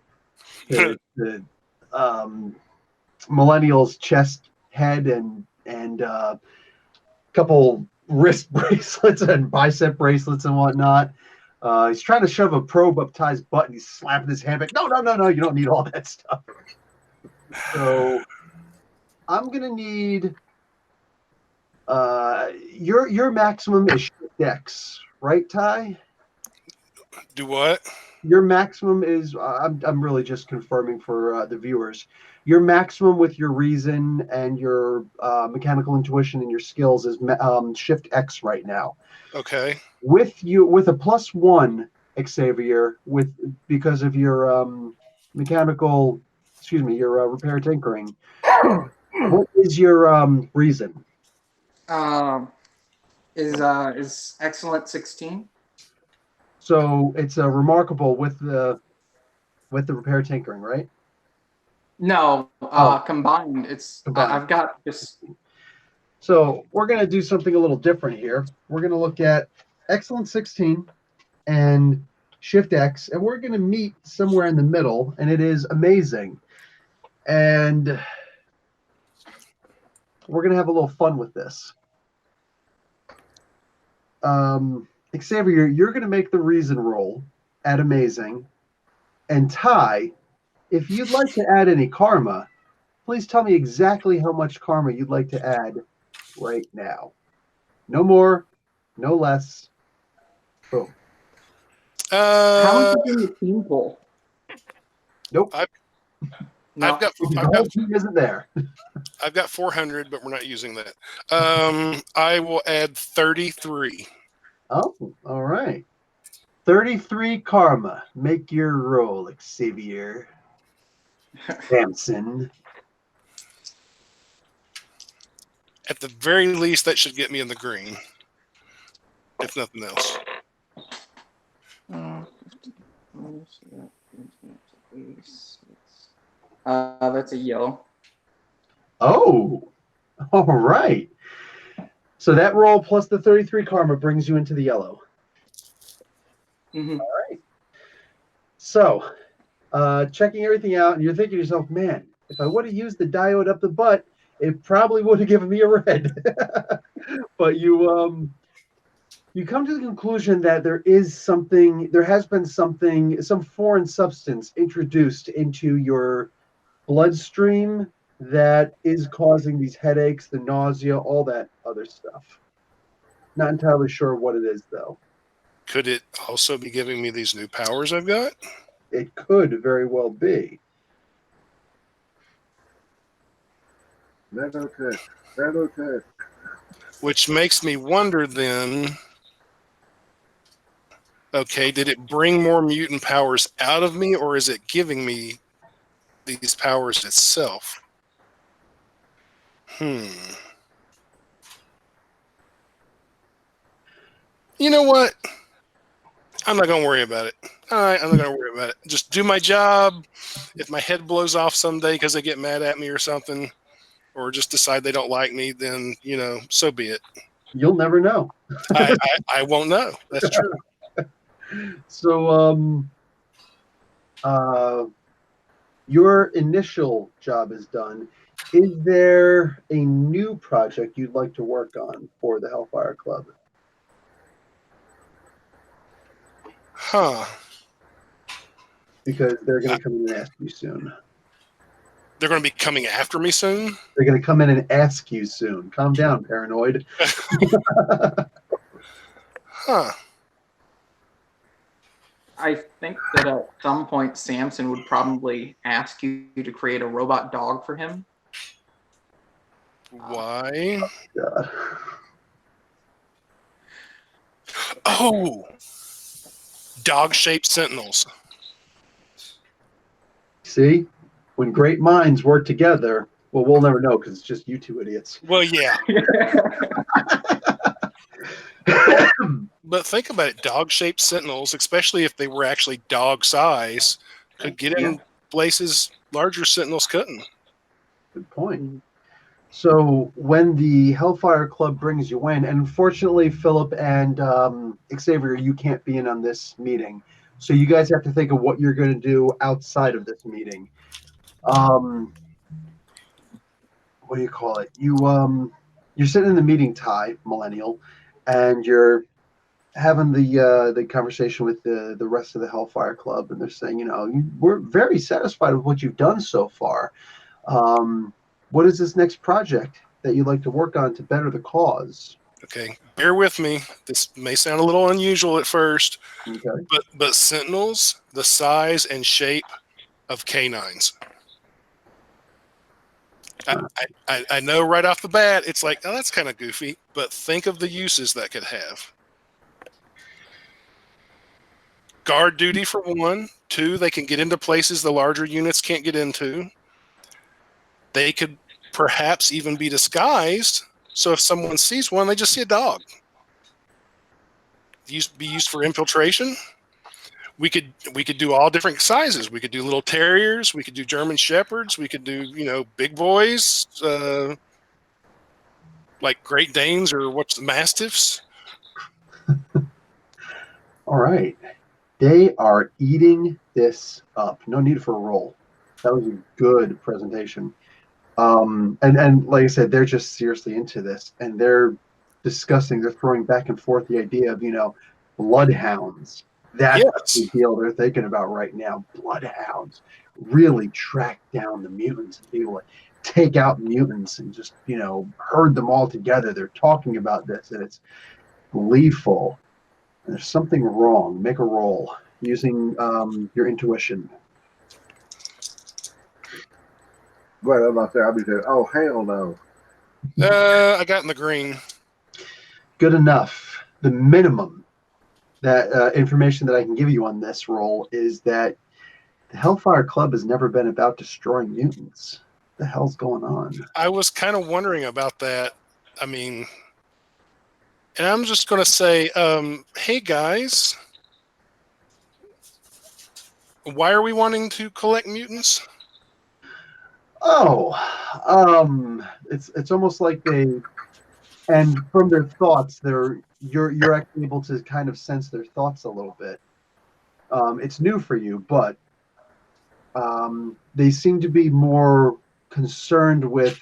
Millennial's chest head and a couple wrist bracelets and bicep bracelets and whatnot. He's trying to shove a probe up Ty's butt, and he's slapping his hand back. No, you don't need all that stuff. So I'm gonna need your maximum is Dex, right, Ty? Do what? Your maximum is I'm really just confirming for the viewers. Your maximum with your reason and your mechanical intuition and your skills is Shift X right now. Okay. With a +1, Xavier, because of your your repair tinkering. What is your reason? Is excellent 16? So it's remarkable with the repair tinkering, right? No, combined. Combined. I've got just. So we're going to do something a little different here. We're going to look at Excellent 16 and Shift X, and we're going to meet somewhere in the middle, and it is amazing. And we're going to have a little fun with this. Xavier, you're going to make the reason roll at amazing. And Ty, if you'd like to add any karma, please tell me exactly how much karma you'd like to add right now. No more, no less. Boom. How much is in the team pool? Nope. No. The whole team isn't there. I've got 400, but we're not using that. I will add 33. Oh, all right. 33 karma. Make your roll, Xavier. Samson. At the very least, that should get me in the green, if nothing else. That's a yellow. Oh, All right. So that roll plus the 33 karma brings you into the yellow. Mhm. All right. So, checking everything out, and you're thinking to yourself, man, if I would have used the diode up the butt, it probably would have given me a red. But you come to the conclusion that there has been some foreign substance introduced into your bloodstream that is causing these headaches, the nausea, all that other stuff. Not entirely sure what it is, though. Could it also be giving me these new powers I've got? It could very well be. Nanotech. Nanotech. Which makes me wonder then, okay, did it bring more mutant powers out of me, or is it giving me these powers itself? You know what? I'm not going to worry about it. All right, I'm not going to worry about it. Just do my job. If my head blows off someday because they get mad at me or something, or just decide they don't like me, then, so be it. You'll never know. I won't know. That's true. So, your initial job is done. Is there a new project you'd like to work on for the Hellfire Club? Huh. Because they're going to come in and ask you soon. They're going to be coming after me soon? They're going to come in and ask you soon. Calm down, paranoid. Huh. I think that at some point Samson would probably ask you to create a robot dog for him. Why? God. Oh! Dog-shaped sentinels. See? When great minds work together, well, we'll never know because it's just you two idiots. Well, yeah. But think about it. Dog-shaped sentinels, especially if they were actually dog size, could get in places larger sentinels couldn't. Good point. So when the Hellfire Club brings you in, and unfortunately, Philip and Xavier, you can't be in on this meeting. So you guys have to think of what you're going to do outside of this meeting. What do you call it? You're sitting in the meeting, Ty, Millennial, and you're having the conversation with the rest of the Hellfire Club, and they're saying, we're very satisfied with what you've done so far. What is this next project that you'd like to work on to better the cause? Okay, bear with me. This may sound a little unusual at first, Okay. but sentinels, the size and shape of canines. I know right off the bat, it's like, oh, that's kind of goofy, but think of the uses that could have. Guard duty for one. Two, they can get into places the larger units can't get into. They could perhaps even be disguised, so if someone sees one, they just see a dog. Be used for infiltration. We could do all different sizes. We could do little terriers. We could do German shepherds. We could do big boys, like Great Danes or mastiffs. All right. They are eating this up. No need for a roll. That was a good presentation. And like I said, they're just seriously into this, and they're throwing back and forth the idea of, bloodhounds. That's the deal they're thinking about right now. Bloodhounds really track down the mutants and be able to take out mutants and just, herd them all together. They're talking about this, and it's gleeful. And there's something wrong. Make a roll using your intuition. Right, I'm not there. I'll be there. Oh, hell no. I got in the green. Good enough. The minimum that information that I can give you on this roll is that the Hellfire Club has never been about destroying mutants. What the hell's going on? I was kind of wondering about that. I mean, and I'm just going to say, hey guys, why are we wanting to collect mutants? Oh, it's almost like and from their thoughts, you're actually able to kind of sense their thoughts a little bit. It's new for you, but they seem to be more concerned with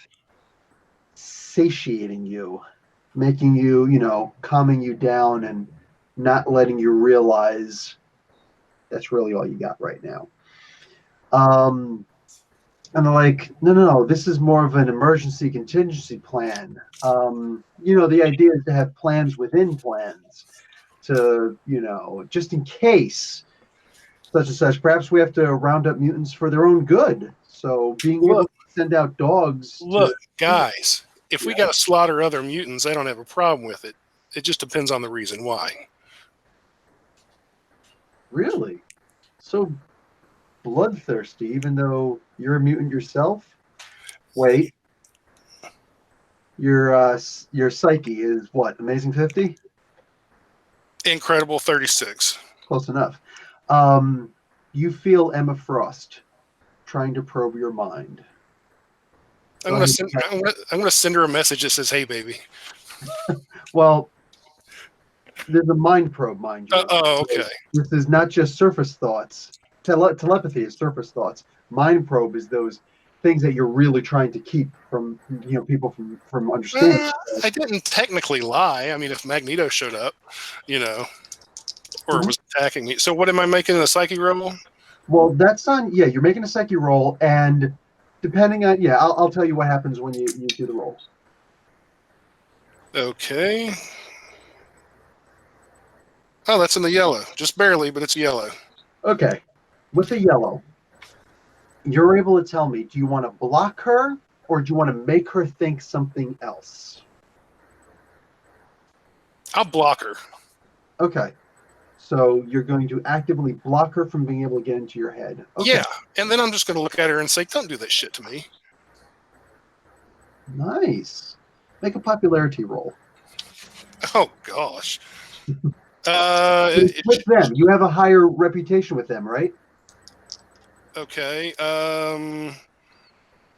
satiating you, making you, calming you down and not letting you realize that's really all you got right now. And they're like, no, this is more of an emergency contingency plan. The idea is to have plans within plans to, just in case such and such. Perhaps we have to round up mutants for their own good. So being able to send out dogs. Look, guys, if we got to slaughter other mutants, I don't have a problem with it. It just depends on the reason why. Really? So bloodthirsty, even though you're a mutant yourself? Wait. Your psyche is what? Amazing 50? Incredible 36. Close enough. You feel Emma Frost trying to probe your mind. I'm gonna send her a message that says, "Hey, baby." Well, there's a mind probe, mind you. Okay. This is not just surface thoughts. Telepathy is surface thoughts. Mind probe is those things that you're really trying to keep from people from understanding. I didn't technically lie. I mean, if Magneto showed up, or was attacking me. So what am I making in a psyche roll? Well, that's on. Yeah, you're making a psyche roll, and depending on I'll tell you what happens when you do the roll. Okay. Oh, that's in the yellow. Just barely, but it's yellow. Okay. With the yellow, you're able to tell me, do you want to block her or do you want to make her think something else? I'll block her. Okay. So you're going to actively block her from being able to get into your head. Okay. Yeah. And then I'm just going to look at her and say, don't do that shit to me. Nice. Make a popularity roll. Oh, gosh. With them. You have a higher reputation with them, right? Okay.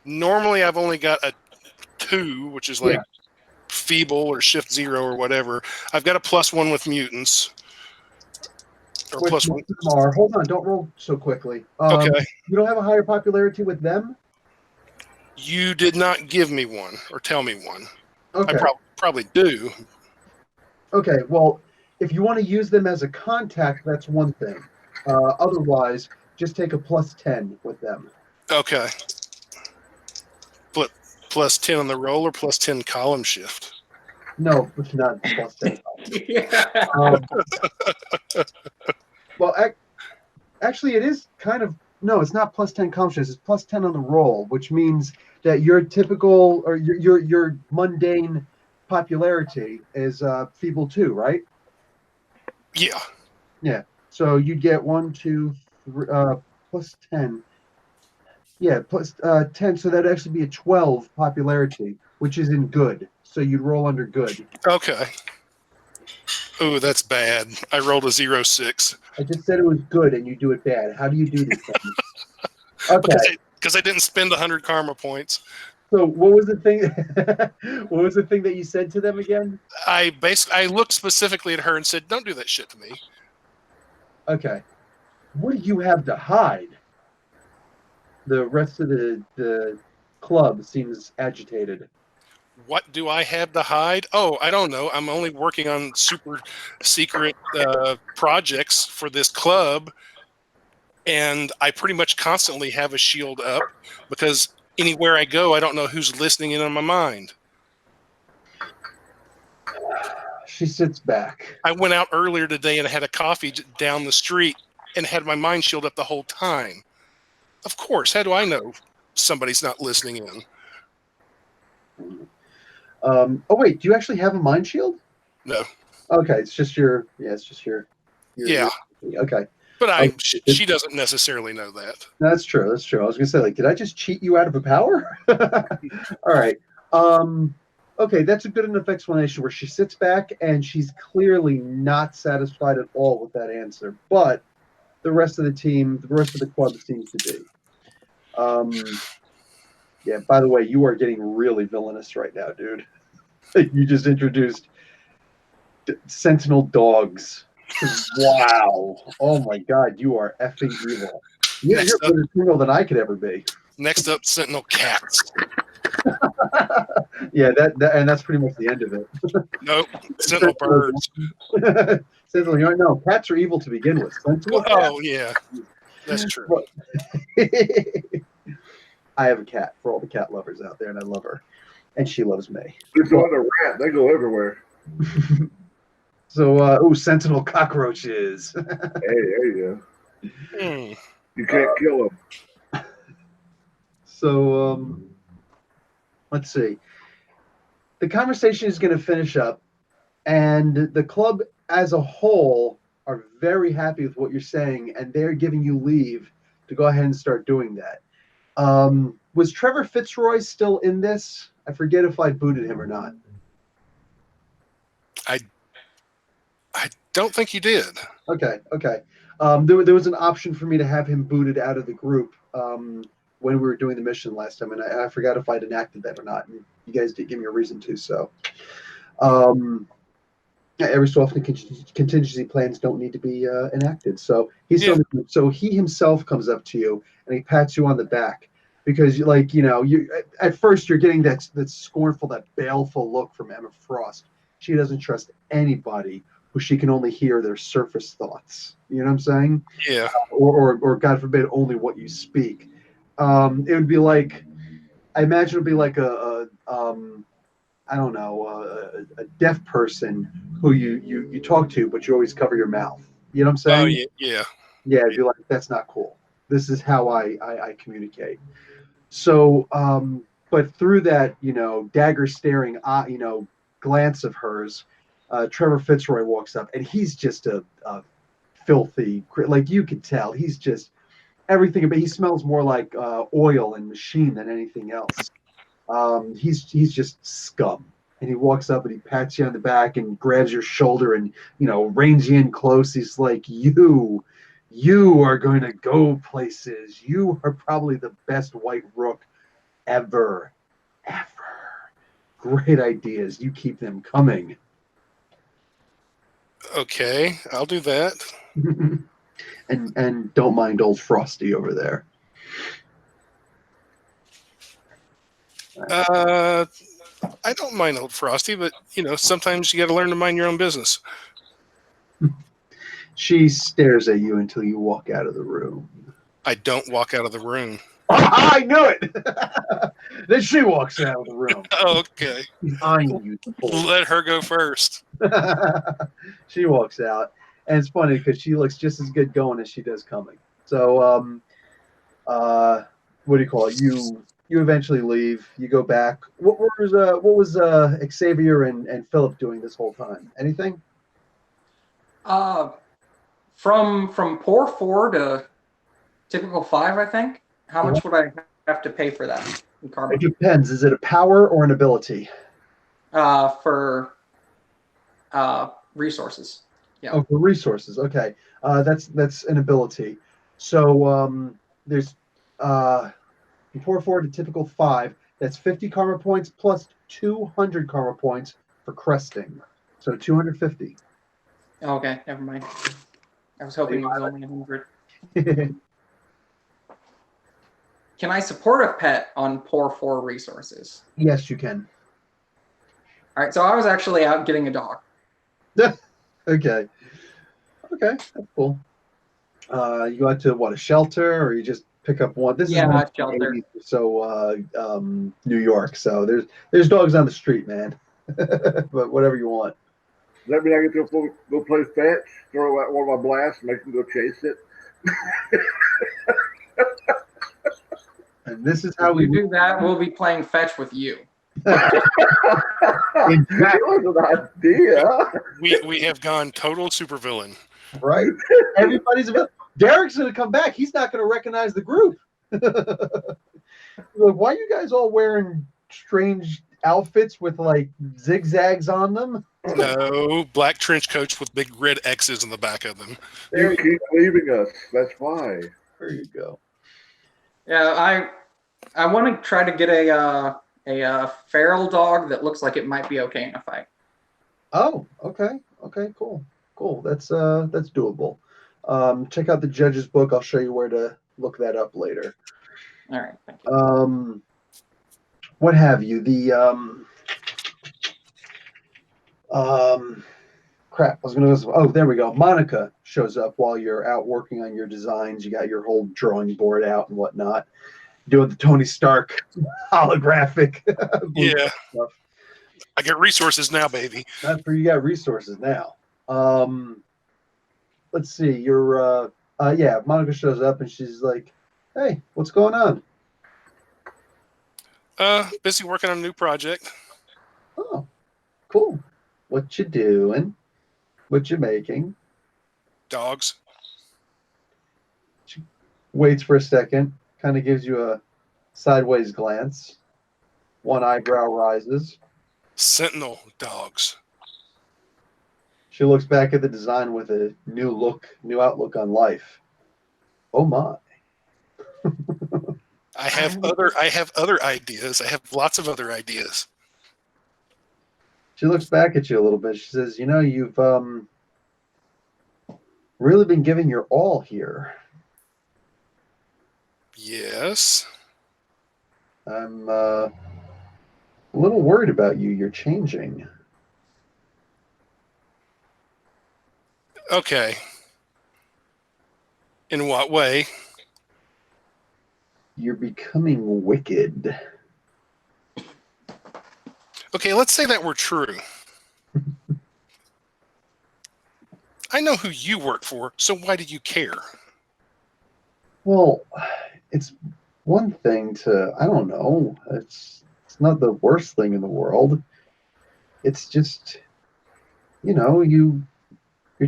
Normally I've only got a 2, which is like feeble or shift 0 or whatever. I've got a +1 with mutants. Or +1. Hold on, don't roll so quickly. Okay. You don't have a higher popularity with them? You did not give me one or tell me one. Okay. I probably do. Okay, well, if you want to use them as a contact, that's one thing. Otherwise, just take a +10 with them. Okay. +10 on the roll or +10 column shift? No, it's not +10. Well, actually, it is kind of... No, it's not +10 column shift. It's +10 on the roll, which means that your typical or your mundane popularity is feeble 2, right? Yeah. Yeah. So you'd get 1, 2, 3, +10. Yeah, +10. So that'd actually be a 12 popularity, which is in good. So you'd roll under good. Okay. Oh, that's bad. I rolled a 0.6. I just said it was good, and you do it bad. How do you do these things? Okay. Because I didn't spend 100 karma points. So what was the thing? What was the thing that you said to them again? I looked specifically at her and said, "Don't do that shit to me." Okay. What do you have to hide? The rest of the club seems agitated. What do I have to hide? Oh, I don't know. I'm only working on super secret projects for this club, and I pretty much constantly have a shield up because anywhere I go, I don't know who's listening in on my mind. She sits back. I went out earlier today and I had a coffee down the street and had my mind shield up the whole time. Of course. How do I know somebody's not listening in? Oh wait, do you actually have a mind shield? No. Okay, it's just your. Yeah. Okay. But she doesn't necessarily know that. That's true. That's true. I was gonna say, like, did I just cheat you out of a power? All right. Okay, that's a good enough explanation where she sits back and she's clearly not satisfied at all with that answer. But the rest of the team, the rest of the club seems to be. Yeah, by the way, you are getting really villainous right now, dude. You just introduced Sentinel dogs. Wow. Oh my God, you are effing evil. You're Next up, better criminal than I could ever be. next up, Sentinel cats. Yeah, and that's pretty much the end of it. Nope, Sentinel birds. Sentinel, you know, cats are evil to begin with. Sentinel cats. Oh yeah, that's true. I have a cat for all the cat lovers out there, and I love her, and she loves me. It's on a rat. They go everywhere. So, Sentinel cockroaches. Hey, there you go. Hmm. You can't kill them. So, let's see. The conversation is going to finish up, and the club as a whole are very happy with what you're saying, and they're giving you leave to go ahead and start doing that. Was Trevor Fitzroy still in this? I forget if I booted him or not. I don't think you did. Okay. There was an option for me to have him booted out of the group when we were doing the mission last time, and I forgot if I'd enacted that or not. And you guys did give me a reason to, so. Every so often, contingency plans don't need to be enacted. So so he himself comes up to you and he pats you on the back because, you at first you're getting that scornful, that baleful look from Emma Frost. She doesn't trust anybody who she can only hear their surface thoughts. You know what I'm saying? Yeah. Or God forbid, only what you speak. It would be like, I imagine it would be like I don't know, a deaf person who you talk to, but you always cover your mouth. You know what I'm saying? Oh yeah. Yeah, it'd be like, that's not cool. This is how I communicate. So, but through that, dagger staring, glance of hers, Trevor Fitzroy walks up, and he's just a filthy, like you could tell, he's just everything. But he smells more like oil and machine than anything else. He's just scum. And he walks up and he pats you on the back and grabs your shoulder and, reins you in close. He's like, you are going to go places. You are probably the best white rook ever. Great ideas. You keep them coming. Okay, I'll do that. and don't mind old Frosty over there. I don't mind old Frosty, but sometimes you got to learn to mind your own business. She stares at you until you walk out of the room. I don't walk out of the room. I knew it. Then she walks out of the room. Okay. She's eyeing you. Let her go first. She walks out, and it's funny because she looks just as good going as she does coming. So, what do you call it? You eventually leave. You go back. What was Xavier and Philip doing this whole time? Anything? From poor 4 to typical 5, I think. How much would I have to pay for that in karma? It depends. Is it a power or an ability? For resources. Yeah. Oh, for resources. Okay. That's an ability. So there's from poor 4 to typical 5. That's 50 karma points plus 200 karma points for cresting. So 250. Okay, never mind. I was hoping it was only 100. Can I support a pet on poor 4 resources? Yes, you can. All right, so I was actually out getting a dog. Okay, that's cool. You go out to a shelter, or you just pick up one? This is a shelter. So New York. So there's dogs on the street, man. But whatever you want. Does that mean I get to go play fetch, throw out one of my blasts, and make them go chase it? And this is how we do that. We'll be playing fetch with you. That was an idea. We have gone total supervillain. Right? Everybody's about. Derek's going to come back. He's not going to recognize the group. Like, why are you guys all wearing strange outfits with like zigzags on them? No, black trench coats with big red X's in the back of them. You keep leaving us. That's why. There you go. Yeah, I want to try to get a feral dog that looks like it might be okay in a fight. Oh, okay. Okay, cool. Cool. That's doable. Check out the judge's book. I'll show you where to look that up later. All right, thank you. What have you? The crap. I was gonna. Oh, there we go. Monica shows up while you're out working on your designs. You got your whole drawing board out and whatnot. Doing the Tony Stark holographic. Yeah. stuff. I get resources now, baby. That's where you got resources now. Let's see. You're yeah. Monica shows up and she's like, "Hey, what's going on?" Busy working on a new project. Oh, cool. What you doing? What you making? Dogs. She waits for a second, kind of gives you a sideways glance. One eyebrow rises. Sentinel dogs. She looks back at the design with a new outlook on life. Oh my. I have other ideas. I have lots of other ideas. She looks back at you a little bit. She says, "You know, you've really been giving your all here. Yes. I'm a little worried about you. You're changing." Okay. In what way? You're becoming wicked. Okay, let's say that were true. I know who you work for, so why do you care? Well, it's one thing to, I don't know, it's not the worst thing in the world. It's just, you know, you're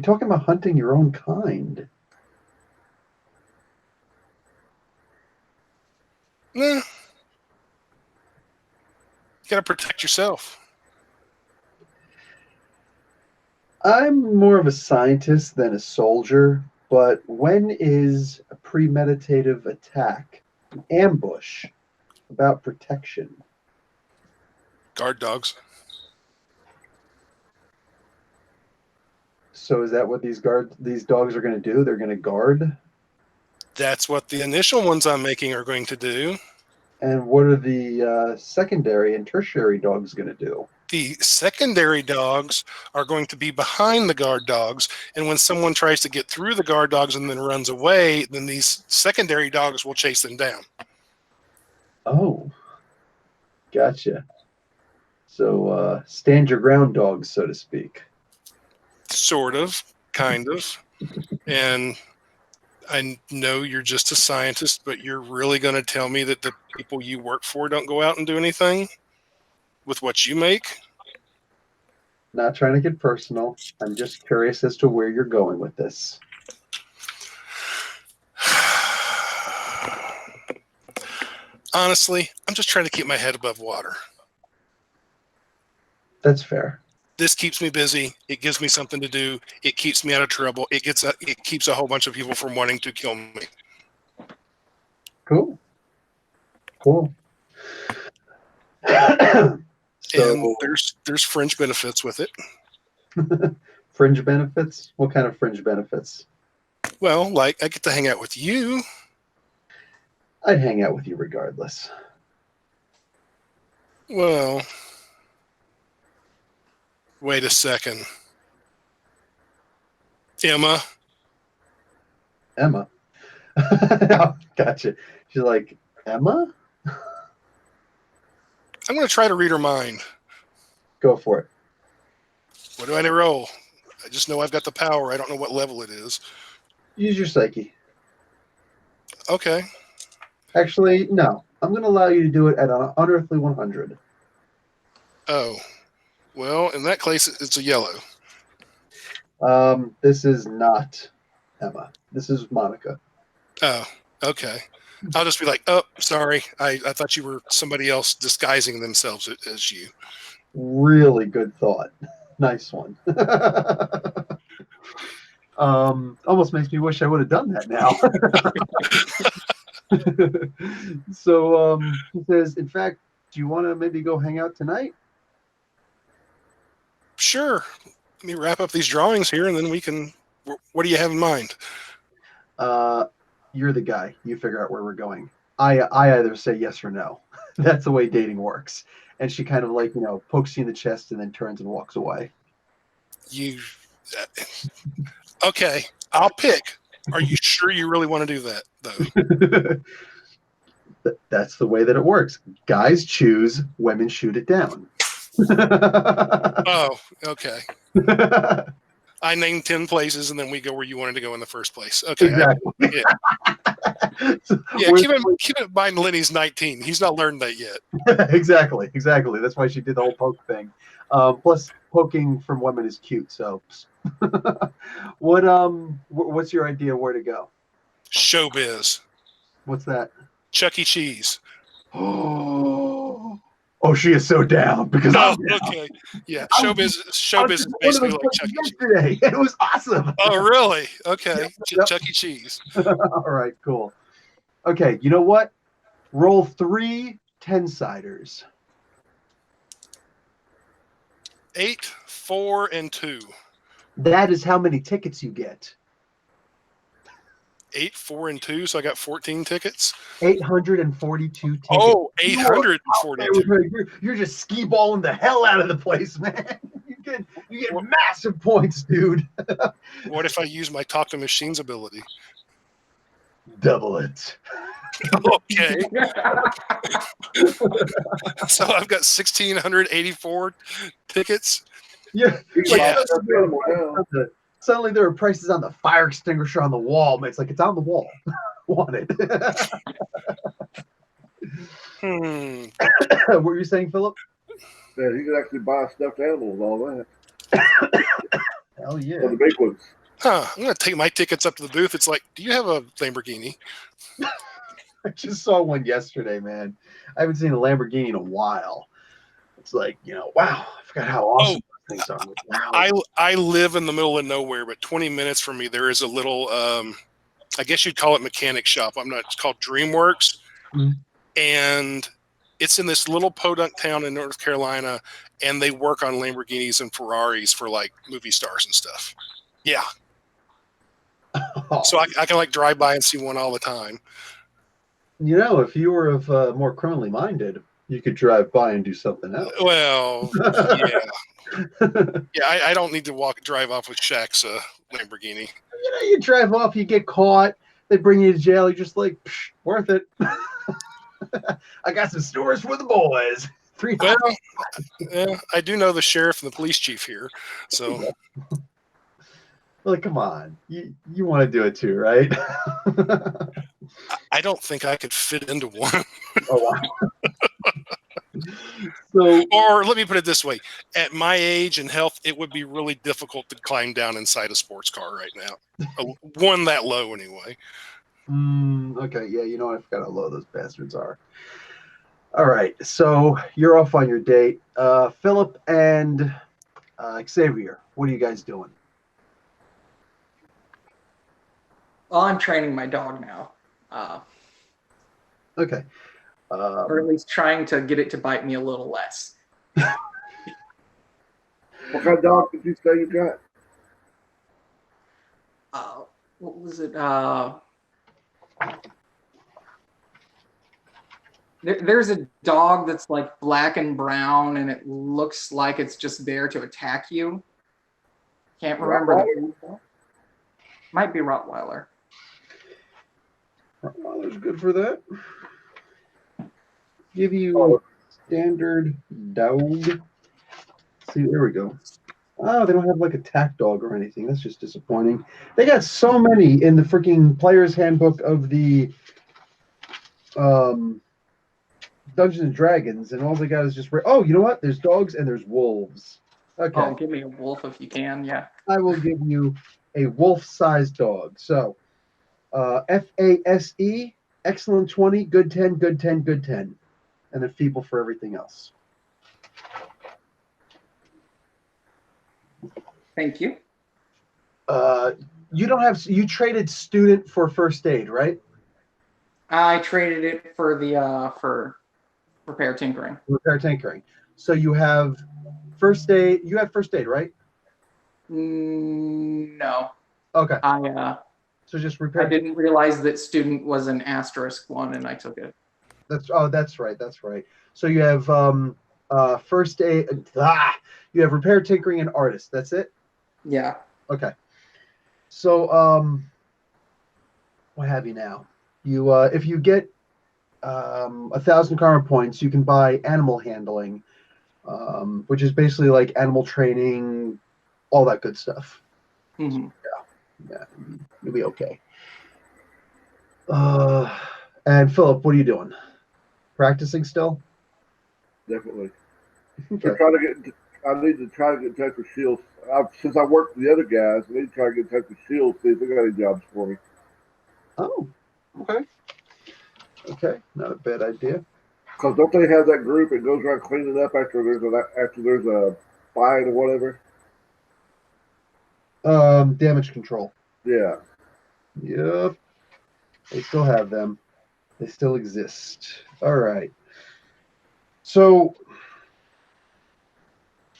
talking about hunting your own kind. Nah. You gotta protect yourself. I'm more of a scientist than a soldier, but when is a premeditative attack, an ambush, about protection? Guard dogs. So is that what these dogs are going to do? They're going to guard? That's what the initial ones I'm making are going to do. And what are the secondary and tertiary dogs going to do? The secondary dogs are going to be behind the guard dogs, and when someone tries to get through the guard dogs and then runs away, then these secondary dogs will chase them down. Oh, gotcha. So stand your ground dogs, so to speak. Sort of, kind of. And I know you're just a scientist, but you're really going to tell me that the people you work for don't go out and do anything with what you make? Not trying to get personal. I'm just curious as to where you're going with this. Honestly, I'm just trying to keep my head above water. That's fair. This keeps me busy. It gives me something to do. It keeps me out of trouble. It keeps a whole bunch of people from wanting to kill me. Cool. And there's fringe benefits with it. Fringe benefits? What kind of fringe benefits? Well, like I get to hang out with you. I'd hang out with you regardless. Well, wait a second. Emma. Oh, gotcha. She's like, Emma? I'm going to try to read her mind. Go for it. What do I roll? I just know I've got the power. I don't know what level it is. Use your psyche. Okay. Actually, no. I'm going to allow you to do it at an unearthly 100. Oh. Well, in that case, it's a yellow. This is not Emma. This is Monica. Oh, okay. I'll just be like, oh, sorry. I thought you were somebody else disguising themselves as you. Really good thought. Nice one. Almost makes me wish I would have done that now. So he says, in fact, do you want to maybe go hang out tonight? Sure. Let me wrap up these drawings here, and then we can. What do you have in mind? You're the guy. You figure out where we're going. I either say yes or no. That's the way dating works. And she kind of like, pokes you in the chest and then turns and walks away. You. Okay, I'll pick. Are you sure you really want to do that, though? That's the way that it works. Guys choose, women shoot it down. Oh, okay. I named 10 places, and then we go where you wanted to go in the first place. Okay. Exactly. Yeah, keep in mind Lenny's 19. He's not learned that yet. Exactly. That's why she did the whole poke thing. Plus, poking from women is cute. So, what's your idea where to go? Showbiz. What's that? Chuck E. Cheese. Oh, she is so down because okay. Yeah, showbiz is basically like Chuck E. Cheese. Yesterday. It was awesome. Oh, really? Okay. Yep. Chuck E. Cheese. All right, cool. Okay, you know what? Roll 3 10-siders. 8, 4, and 2. That is how many tickets you get. 8, 4, and 2. So I got 14 tickets. 842 tickets. Oh, 842. You're just skee balling the hell out of the place, man. You get massive points, dude. What if I use my talk to machines ability? Double it. Okay. So I've got 1,684 tickets. Yeah. Yeah. Suddenly there are prices on the fire extinguisher on the wall. It's like it's on the wall. Want it. What were you saying, Philip? Yeah, you can actually buy stuffed animals and all that. Hell yeah. For the big ones. I'm going to take my tickets up to the booth. It's like, do you have a Lamborghini? I just saw one yesterday, man. I haven't seen a Lamborghini in a while. It's like, wow, I forgot how awesome things are. Like, wow. I live in the middle of nowhere, but 20 minutes from me, there is a little, I guess you'd call it mechanic shop. It's called DreamWorks. Mm-hmm. And it's in this little podunk town in North Carolina, and they work on Lamborghinis and Ferraris for like movie stars and stuff. Yeah. So I can like drive by and see one all the time. If you were of more criminally minded, you could drive by and do something else. Well, yeah. Yeah, I don't need to drive off with Shaq's Lamborghini. You drive off, you get caught, they bring you to jail, you're just like, worth it. I got some stores for the boys. Well, yeah, I do know the sheriff and the police chief here, so. Well, come on. You want to do it too, right? I don't think I could fit into one. Oh, wow. Or let me put it this way. At my age and health, it would be really difficult to climb down inside a sports car right now. One that low anyway. Okay, yeah, I forgot how low those bastards are. All right, so you're off on your date. Philip and Xavier, what are you guys doing? Well, I'm training my dog now. Okay. Or at least trying to get it to bite me a little less. What kind of dog did you say you got? What was it? There's a dog that's like black and brown, and it looks like it's just there to attack you. Can't remember. Might be Rottweiler. Rottweiler's good for that. Give you standard dog. See, there we go. Oh, they don't have like a tack dog or anything. That's just disappointing. They got so many in the freaking player's handbook of the Dungeons and Dragons, and all they got is just oh, you know what? There's dogs and there's wolves. Okay. Oh, give me a wolf if you can. Yeah. I will give you a wolf-sized dog. So, FASE, excellent 20, good 10, good 10, good 10, and then feeble for everything else. Thank you. You traded student for first aid, right? I traded it for the for repair tinkering. Repair tinkering. So you have first aid. You have first aid, right? No, Okay. So just I repair. didn't realize that student was an asterisk one, and I took it. That's right. That's right. So you have first aid. You have repair tinkering and artist. That's it. Yeah. Okay. So what have you now? You if you get 1,000 karma points, you can buy animal handling, which is basically like animal training, all that good stuff. Mm-hmm. Yeah, you'll be okay. And Philip, what are you doing? Practicing still? Definitely. Okay. I need to try to get in touch with Shields. Since I worked with the other guys, I need to try to get in touch with Shields, see if they got any jobs for me. Oh, okay. Okay, not a bad idea. Because don't they have that group that goes around cleaning up after there's a fight or whatever? Damage control. Yeah. Yep. They still have them. They still exist. All right. So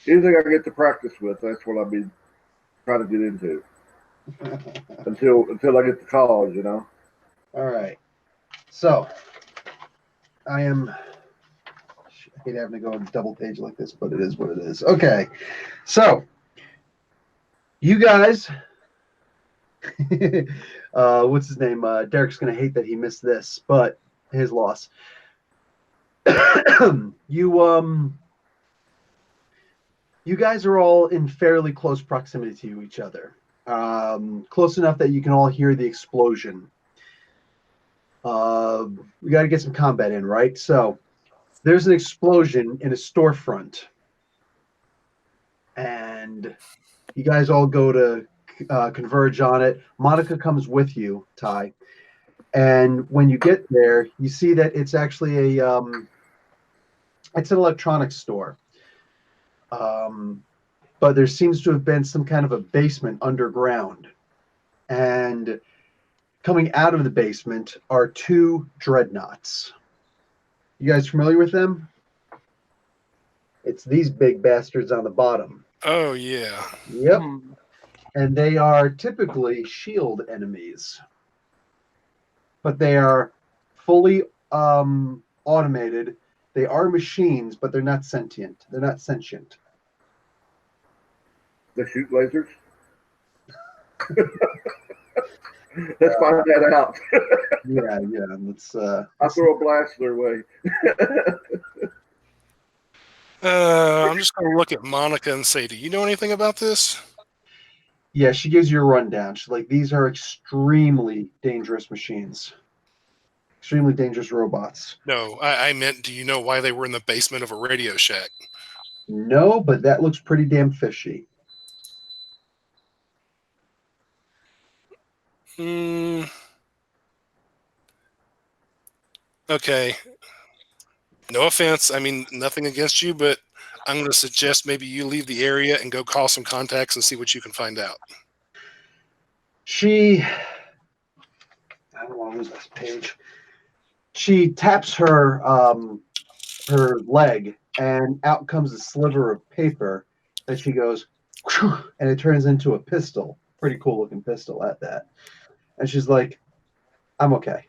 Anything I get to practice with, that's what I'll be trying to get into. until I get to college, you know. all right. So I hate having to go on double page like this, but it is what it is. Okay. So you guys what's his name? Derek's gonna hate that he missed this, but his loss. You guys are all in fairly close proximity to each other. Close enough that you can all hear the explosion. We got to get some combat in, right? So there's an explosion in a storefront, and you guys all go to converge on it. Monica comes with you, Ty, and when you get there, you see that it's actually it's an electronics store. But there seems to have been some kind of a basement underground. And coming out of the basement are 2 dreadnoughts. You guys familiar with them? It's these big bastards on the bottom. Oh, yeah. Yep. Hmm. And they are typically shield enemies. But they are fully automated. They are machines, but they're not sentient. They're not sentient. They shoot lasers. Let's find that out. Yeah. Let's. I'll throw a blast their way. I'm just going to look at Monica and say, do you know anything about this? Yeah, she gives you a rundown. She's like, these are extremely dangerous machines. Extremely dangerous robots. No, I meant, do you know why they were in the basement of a Radio Shack? No, but that looks pretty damn fishy. Okay. No offense. I mean, nothing against you, but I'm going to suggest maybe you leave the area and go call some contacts and see what you can find out. I don't want to lose this page. She taps her her leg, and out comes a sliver of paper that she goes, and it turns into a pistol. Pretty cool looking pistol at that. And she's like, I'm okay.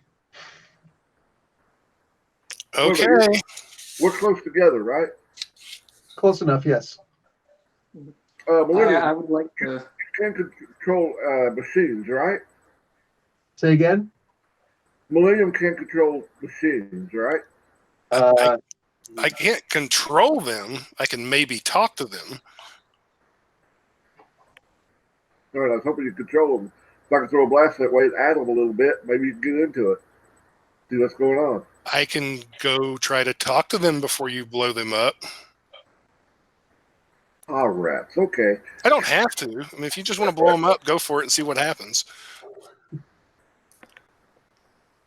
Okay. We're close together, right? Close enough, yes. Millennium, I would like to. you can control machines, right? Say again? Millennium can control machines, right? I can't control them. I can maybe talk to them. All right, I was hoping you could control them. If I can throw a blast that way and add them a little bit, maybe you can get into it. See what's going on. I can go try to talk to them before you blow them up. All right, okay. I don't have to. I mean, if you just want to blow them up, go for it and see what happens.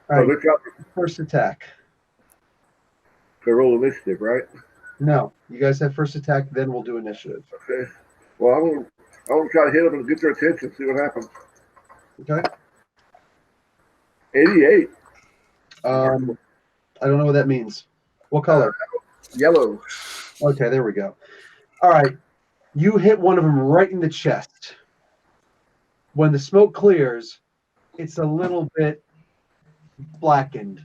All right, So first attack. they roll initiative, right? No, you guys have first attack, then we'll do initiative. Okay. Well, I want to try to hit them and get their attention, see what happens. Okay. 88. I don't know what that means. What color? Yellow. Okay, there we go. All right. You hit one of them right in the chest. When the smoke clears, it's a little bit blackened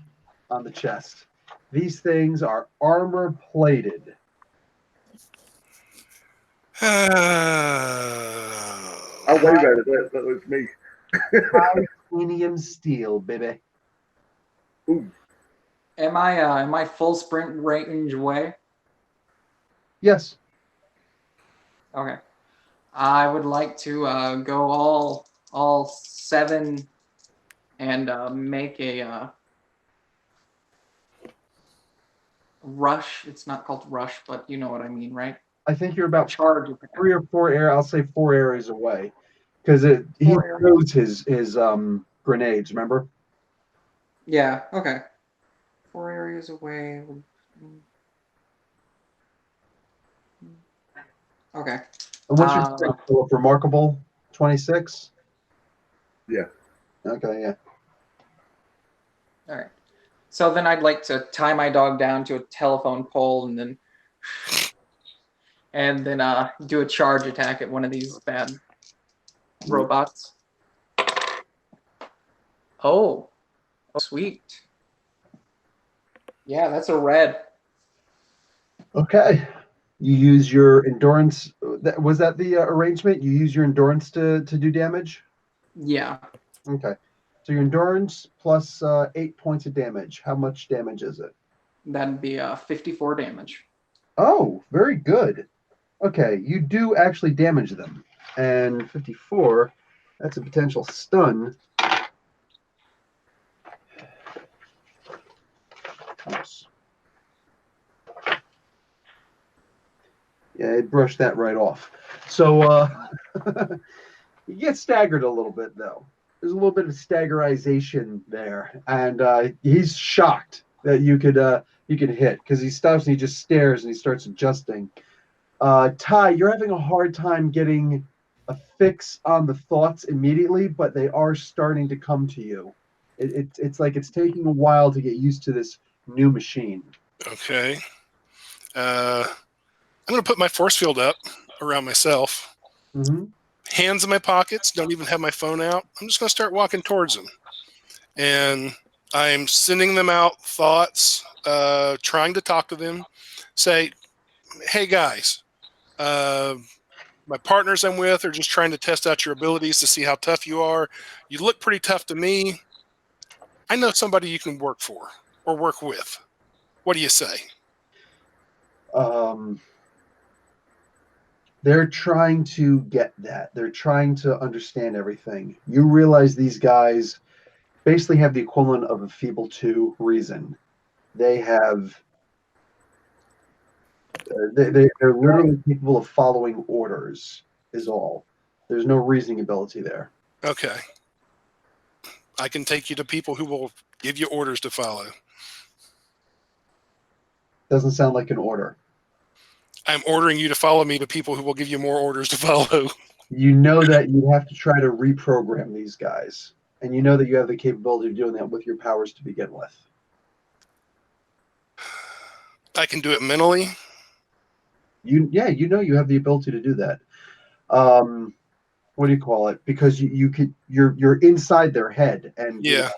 on the chest. These things are armor plated. I wave at it. That was me. Titanium steel, baby. Ooh. Am I full sprint range away? Yes. Okay. I would like to go all 7 and make a rush. It's not called rush, but you know what I mean, right? I think you're about Charge. 3 or 4 air. I'll say 4 areas away, because he 4 areas. throws his grenades. Remember? Yeah. Okay. 4 areas away. Okay. And what's your strength, Philip? Remarkable 26. Yeah. Okay. Yeah. All right. So then I'd like to tie my dog down to a telephone pole and then do a charge attack at one of these bad robots. Oh, sweet. Yeah, that's a red. Okay. You use your endurance. Was that the arrangement? You use your endurance to do damage? Yeah. Okay. So your endurance plus 8 points of damage. How much damage is it? That'd be 54 damage. Oh, very good. Okay, you do actually damage them. And 54, that's a potential stun. Oops. Yeah, it brushed that right off. So you get staggered a little bit, though. There's a little bit of staggerization there, and he's shocked that you could hit, because he stops and he just stares and he starts adjusting. Ty, you're having a hard time getting a fix on the thoughts immediately, but they are starting to come to you. It's like it's taking a while to get used to this new machine. Okay. I'm going to put my force field up around myself. Mm-hmm. Hands in my pockets. Don't even have my phone out. I'm just going to start walking towards them. And I'm sending them out thoughts, trying to talk to them. Say, hey, guys, my partners I'm with are just trying to test out your abilities to see how tough you are. You look pretty tough to me. I know somebody you can work for or work with. What do you say? They're trying to get that. They're trying to understand everything. You realize these guys basically have the equivalent of a Feeble 2 reason. They have they're literally capable of following orders, is all. There's no reasoning ability there. Okay. I can take you to people who will give you orders to follow. Doesn't sound like an order. I'm ordering you to follow me to people who will give you more orders to follow. You know that you have to try to reprogram these guys, and you know that you have the capability of doing that with your powers to begin with. I can do it mentally. You know you have the ability to do that. What do you call it? Because you're inside their head, and Yeah.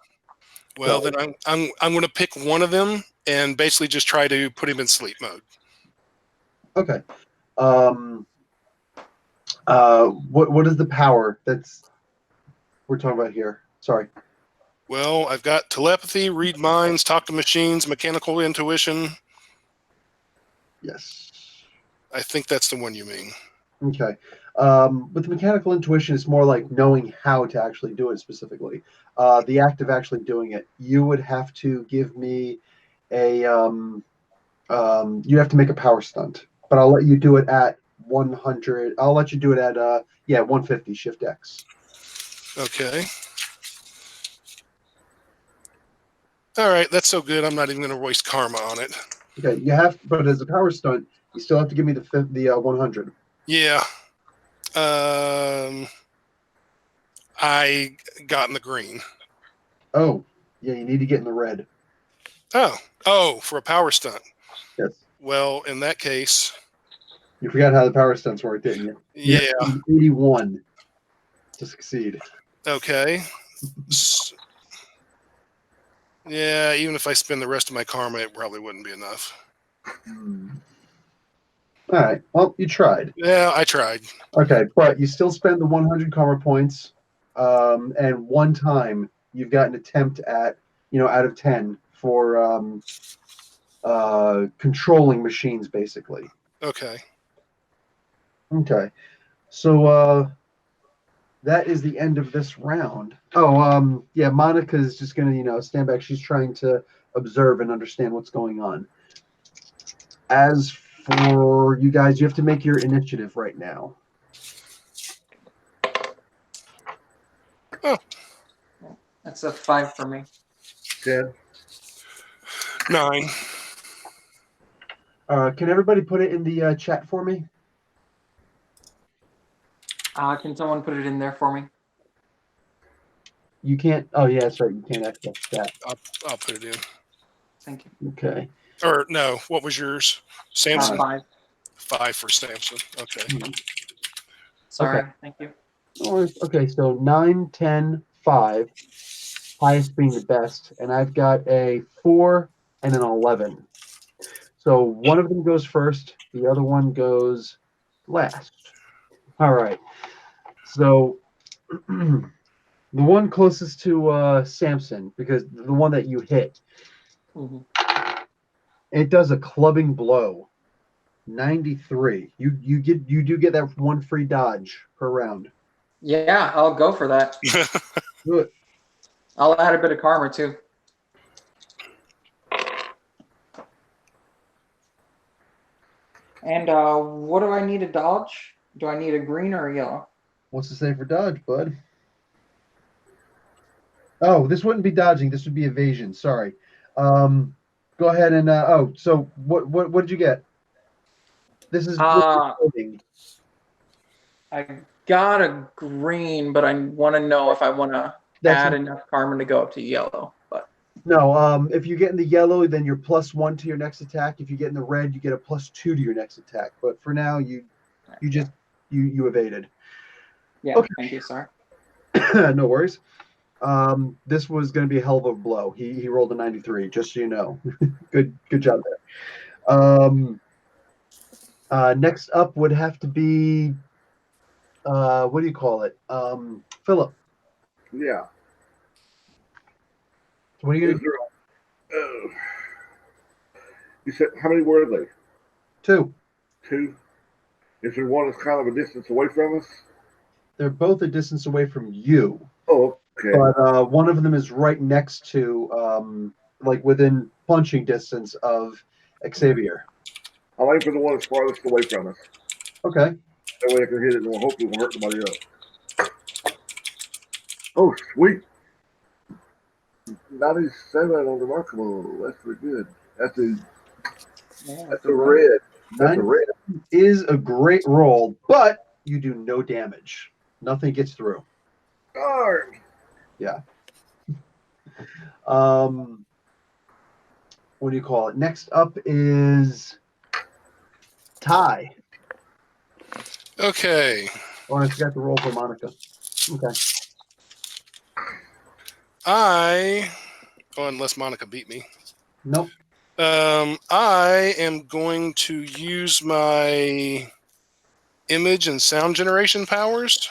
Well, then I'm going to pick one of them and basically just try to put him in sleep mode. Okay. What is the power that's we're talking about here? Sorry. Well, I've got telepathy, read minds, talk to machines, mechanical intuition. Yes. I think that's the one you mean. Okay. With the mechanical intuition, it's more like knowing how to actually do it specifically. The act of actually doing it, you would have to give me a. You have to make a power stunt, but I'll let you do it at 100. I'll let you do it at 150 Shift X. Okay. All right, that's so good. I'm not even going to waste karma on it. Okay, you have, but as a power stunt, you still have to give me the 100. Yeah. I got in the green. Oh, yeah, you need to get in the red. Oh, for a power stunt. Yes. Well, in that case, You forgot how the power stunts work, didn't you? You yeah. have to be 81 to succeed. Okay. Yeah, even if I spend the rest of my karma, it probably wouldn't be enough. All right. Well, you tried. Yeah, I tried. Okay, but you still spend the 100 karma points, and one time you've got an attempt at, out of 10 for controlling machines, basically. Okay. Okay. So that is the end of this round. Oh, yeah, Monica's just gonna, stand back. She's trying to observe and understand what's going on. As for you guys, you have to make your initiative right now. Oh, That's a 5 for me. 10. 9. Can everybody put it in the chat for me? Can someone put it in there for me? You can't. Oh, yeah, that's right. You can't access chat. I'll put it in. Thank you. Okay. Or no, what was yours? Samson? 5. 5 for Samson. Okay. Sorry. Okay. Thank you. Okay, so 9, 10, 5, highest being the best, and I've got a 4 and an 11. So one of them goes first, the other one goes last. All right. So the one closest to Samson, because the one that you hit, Mhm. it does a clubbing blow. 93. You do get that one free dodge per round. Yeah, I'll go for that. Do it. I'll add a bit of karma too. And what do I need to dodge? Do I need a green or a yellow? What's to say for dodge, bud? Oh, this wouldn't be dodging. This would be evasion. Sorry. Go ahead and so what did you get? This is clothing. I got a green, but I want to know if I want to add enough karma to go up to yellow. But no. If you get in the yellow, then you're +1 to your next attack. If you get in the red, you get a +2 to your next attack. But for now, you just you evaded. Yeah. Okay. Thank you. Sorry. No worries. This was going to be a hell of a blow. He rolled a 93, just so you know. Good job there. Next up would have to be what do you call it? Philip. Yeah. So what are you going to do? You said how many were they? 2. 2. Is there one that's kind of a distance away from us? They're both a distance away from you. Oh, okay. But one of them is right next to, like within punching distance of Xavier. I'll aim for the one that's farthest away from us. Okay. That way I can hit it and hopefully won't hurt nobody else. Oh, sweet. 97 on the remarkable. That's pretty good. That's a red. That's a red. Is a great roll, but you do no damage. Nothing gets through. Darn. Yeah. What do you call it? Next up is Ty. Okay. Oh, I forgot to roll for Monica. Okay. Unless Monica beat me. Nope. I am going to use my image and sound generation powers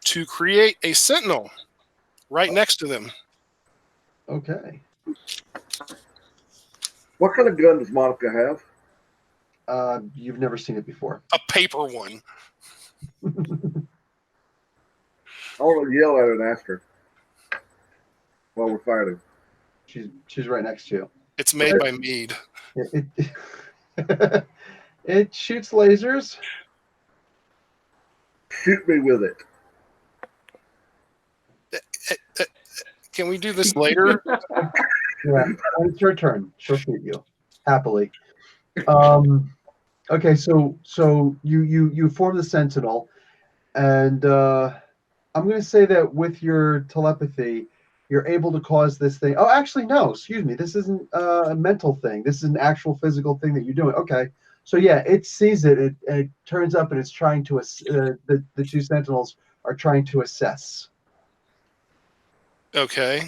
to create a Sentinel right next to them. Okay. What kind of gun does Monica have? You've never seen it before. A paper one. I want to yell at her and ask her while we're fighting. She's right next to you. It's made by Mead. It shoots lasers. Shoot me with it. Can we do this later? Yeah, when it's your turn, she'll shoot you happily. Okay, so you form the Sentinel, and I'm going to say that with your telepathy, you're able to cause this thing. Oh, actually, no. Excuse me. This isn't a mental thing. This is an actual physical thing that you're doing. Okay. So yeah, it sees it. It turns up and it's trying to the two sentinels are trying to assess. Okay.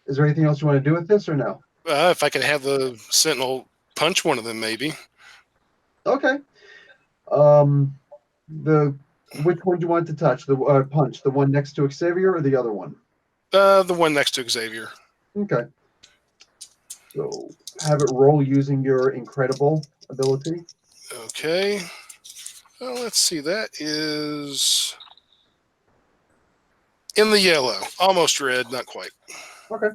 Is there anything else you want to do with this or no? If I could have the Sentinel punch one of them, maybe. Okay. Which one do you want to touch? The punch, the one next to Xavier or the other one? The one next to Xavier. Okay. So have it roll using your incredible ability. Okay. Well, let's see. That is in the yellow. Almost red, not quite. Okay.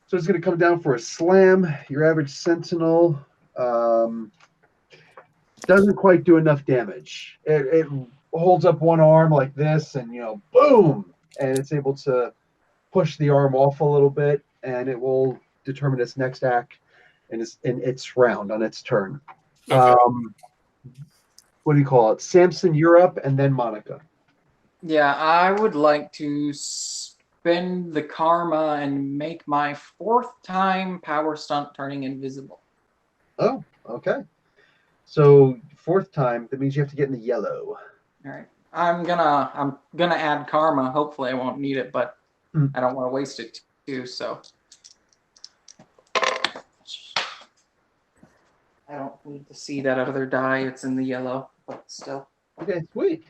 So it's going to come down for a slam. Your average sentinel doesn't quite do enough damage. It holds up one arm like this, and boom, and it's able to push the arm off a little bit, and it will determine its next act in its round on its turn. Okay. What do you call it? Samson, you're up, and then Monica. Yeah, I would like to spend the karma and make my 4th time power stunt turning invisible. Oh, okay. So 4th time, that means you have to get in the yellow. All right. I'm gonna add karma. Hopefully I won't need it, but I don't want to waste it too, so I don't need to see that other die. It's in the yellow, but still. Okay, sweet.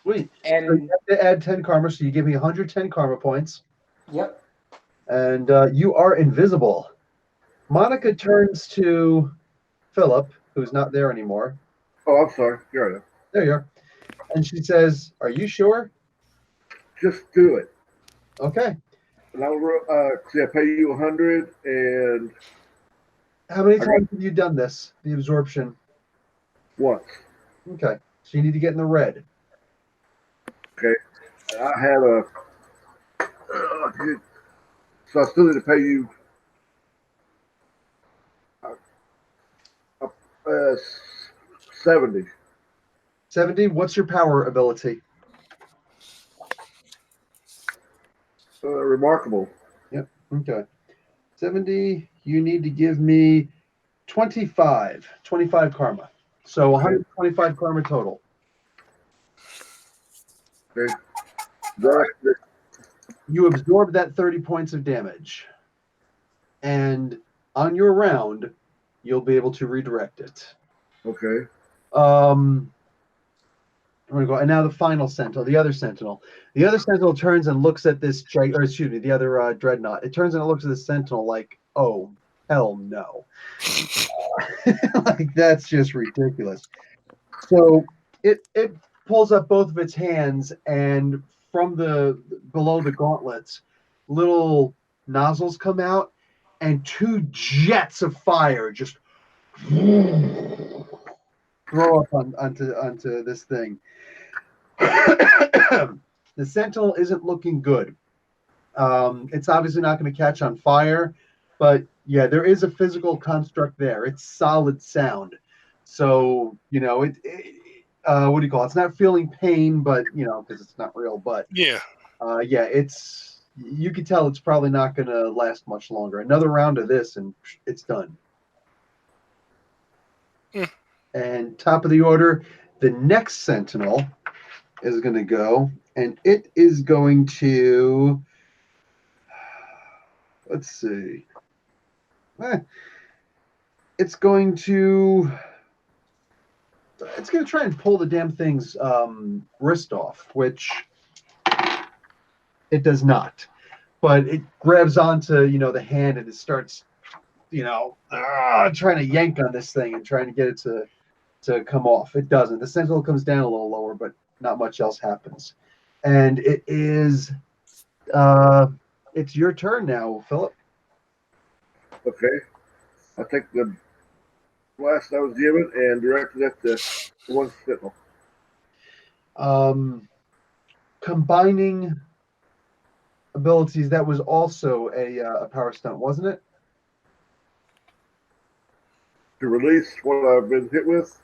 And so And you have to add 10 karma, so you give me 110 karma points. yep. And you are invisible. Monica turns to Philip, who's not there anymore. Oh, I'm sorry. Here I am. There you are. And she says, "Are you sure?" Just do it. Okay. And I'll see. I pay you 100, and How many times have you done this? The absorption. once. Okay. So you need to get in the red. Okay. And I had a. So I still need to pay you. 70. 70. What's your power ability? Remarkable. Yep. Okay. 70. You need to give me 25 karma. So 125 karma total. Okay. You absorb that 30 points of damage. And on your round, you'll be able to redirect it. Okay. I'm gonna go, and now the final sentinel, the other sentinel. The other sentinel turns and looks at this, the other dreadnought. It turns and looks at the sentinel like, oh, hell no. Like, that's just ridiculous. So it pulls up both of its hands, and from below the gauntlets, little nozzles come out, and 2 jets of fire just throw up onto this thing. The Sentinel isn't looking good. It's obviously not going to catch on fire, but yeah, there is a physical construct there. It's solid sound. So, what do you call it? It's not feeling pain, but, because it's not real, but Yeah. you can tell it's probably not going to last much longer. Another round of this and it's done. And top of the order, the next Sentinel is going to go, and it is going to, let's see. It's going to try and pull the damn thing's wrist off, which it does not. But it grabs onto, the hand, and it starts, trying to yank on this thing and trying to get it to come off. It doesn't. The Sentinel comes down a little lower, but not much else happens. And it is it's your turn now, Philip. Okay. I take the blast I was given and direct it at the one Sentinel. Combining abilities, that was also a power stunt, wasn't it? To release what I've been hit with?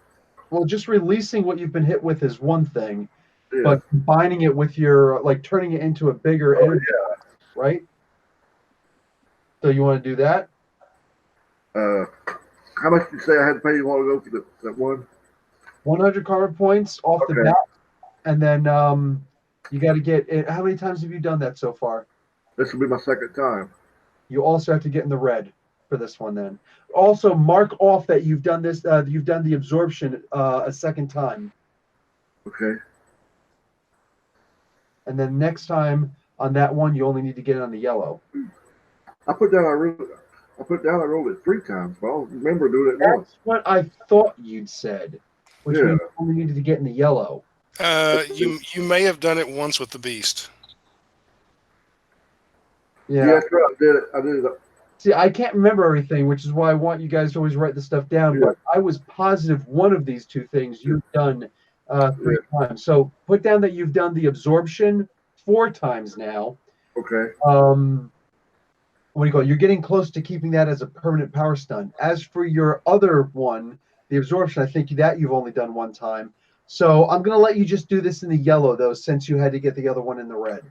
Well, just releasing what you've been hit with is one thing, Yeah. but combining it with your, turning it into a bigger energy. Yeah. right? So you want to do that? How much did you say I had to pay you a while ago for that one? 100 karma points off the Okay. bat, and then you got to get it. How many times have you done that so far? This will be my second time. You also have to get in the red for this one. Then also mark off that you've done this. You've done the absorption a second time, Okay. and then next time on that one, you only need to get it on the yellow. I put down I rolled it 3 times, but I don't remember doing it once. That's what I thought you'd said, which Yeah. means you only needed to get in the yellow. You may have done it once with the beast. Yeah. Yeah, that's right. I did it. See, I can't remember everything, which is why I want you guys to always write the stuff down. Yeah. But I was positive one of these two things you've done 3 times. So put down that you've done the absorption 4 times now. Okay. What do you call it? You're getting close to keeping that as a permanent power stun. As for your other one, the absorption, I think that you've only done 1 time. So I'm going to let you just do this in the yellow, though, since you had to get the other one in the red.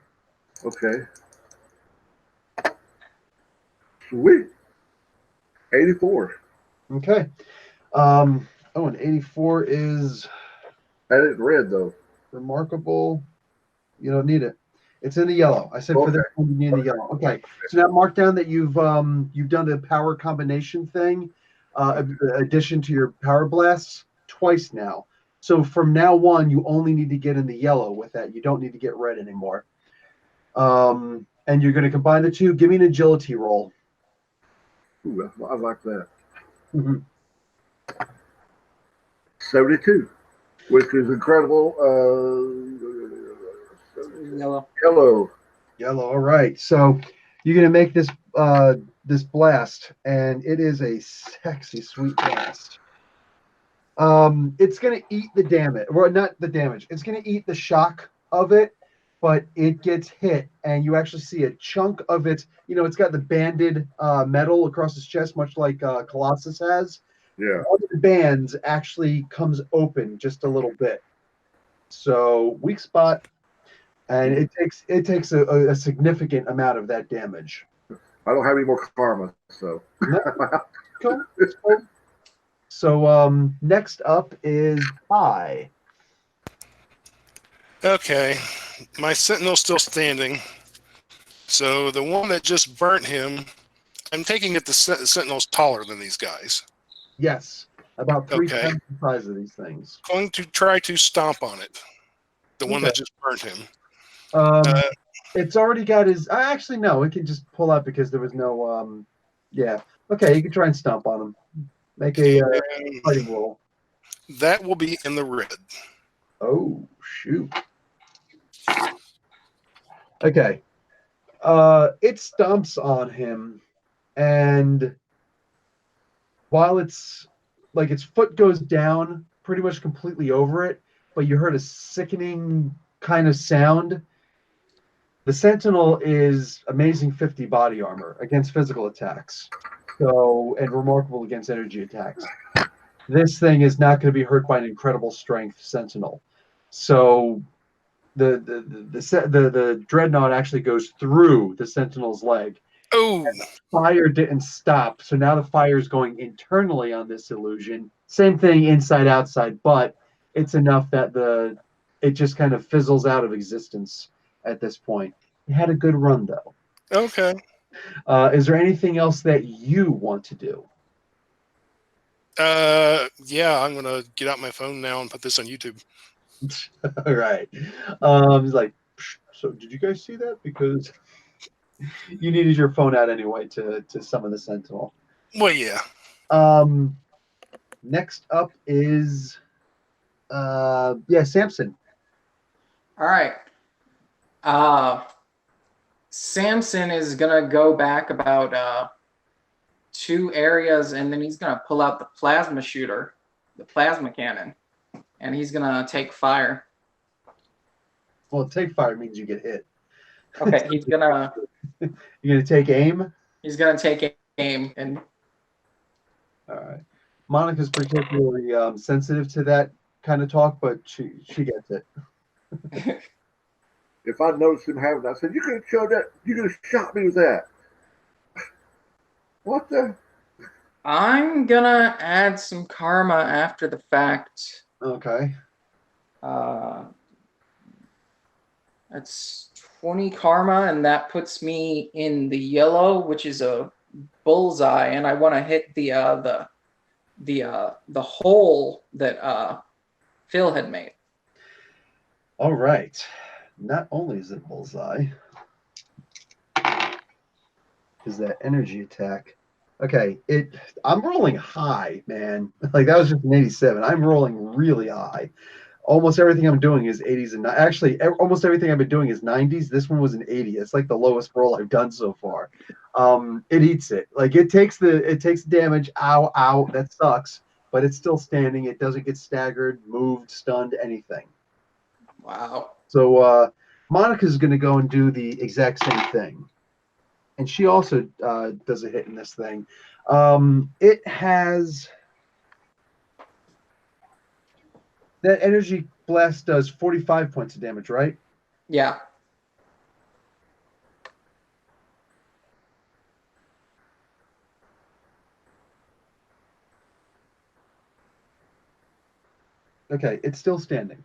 Okay. Sweet. 84. Okay. And 84 is I didn't red though. remarkable. You don't need it. It's in the yellow. I said for this Okay. one you need the yellow. Okay. So now mark down that you've done the power combination thing, addition to your power blasts twice now. So from now on, you only need to get in the yellow with that. You don't need to get red anymore. And you're going to combine the two. Give me an agility roll. Ooh, I like that. Mm-hmm. 72, which is incredible. Yellow. Yellow. Yellow. All right. So you're going to make this this blast, and it is a sexy, sweet blast. It's going to eat the damage, or not the damage. It's going to eat the shock of it, but it gets hit, and you actually see a chunk of it. You know, it's got the banded metal across its chest, much like Colossus has. Yeah. One of the bands actually comes open just a little bit. So weak spot, and it takes a significant amount of that damage. I don't have any more karma, so. No. Cool. Cool. So next up is Pi. Okay, my Sentinel's still standing. So the one that just burnt him, I'm taking it the Sentinel's taller than these guys. Yes, about 3 Okay. times the size of these things. Going to try to stomp on it. The one that just burnt him. It's already got his. Actually, no, it can just pull out because there was no. Yeah. Okay, you can try and stomp on him. Make a fighting roll. That will be in the red. Oh shoot. Okay. It stomps on him, and while it's like its foot goes down pretty much completely over it, but you heard a sickening kind of sound. The Sentinel is amazing 50 body armor against physical attacks, and remarkable against energy attacks. This thing is not going to be hurt by an incredible strength Sentinel. So the Dreadnaught actually goes through the Sentinel's leg. Oh, Fire didn't stop, so now the fire is going internally on this illusion. Same thing inside outside, but it's enough that it just kind of fizzles out of existence at this point. It had a good run though. okay. Is there anything else that you want to do? Yeah, I'm gonna get out my phone now and put this on YouTube. All right. He's like, so did you guys see that? Because you needed your phone out anyway to summon the Sentinel. Well, yeah. Next up is Samson. All right. Samson is gonna go back about 2 areas, and then he's gonna pull out the plasma shooter, the plasma cannon, and he's gonna take fire. Well, take fire means you get hit. Okay, he's gonna. You're gonna take aim. He's gonna take aim, and All right. Monica's particularly sensitive to that kind of talk, but she gets it. if I noticed him having that, I said, "You could have showed that. You could have shot me with that." What the? I'm gonna add some karma after the fact. Okay. That's 20 karma, and that puts me in the yellow, which is a bullseye, and I want to hit the hole that Phil had made. All right. Not only is it bullseye, is that energy attack. Okay, I'm rolling high, man. Like that was just an 87. I'm rolling really high. Almost everything I'm doing is 80s and actually almost everything I've been doing is 90s. This one was an 80. It's like the lowest roll I've done so far. It eats it. Like it takes damage. Ow, ow. That sucks. But it's still standing. It doesn't get staggered, moved, stunned, anything. Wow. So Monica's going to go and do the exact same thing. And she also does a hit in this thing. It has... That energy blast does 45 points of damage, right? Yeah. Okay, it's still standing.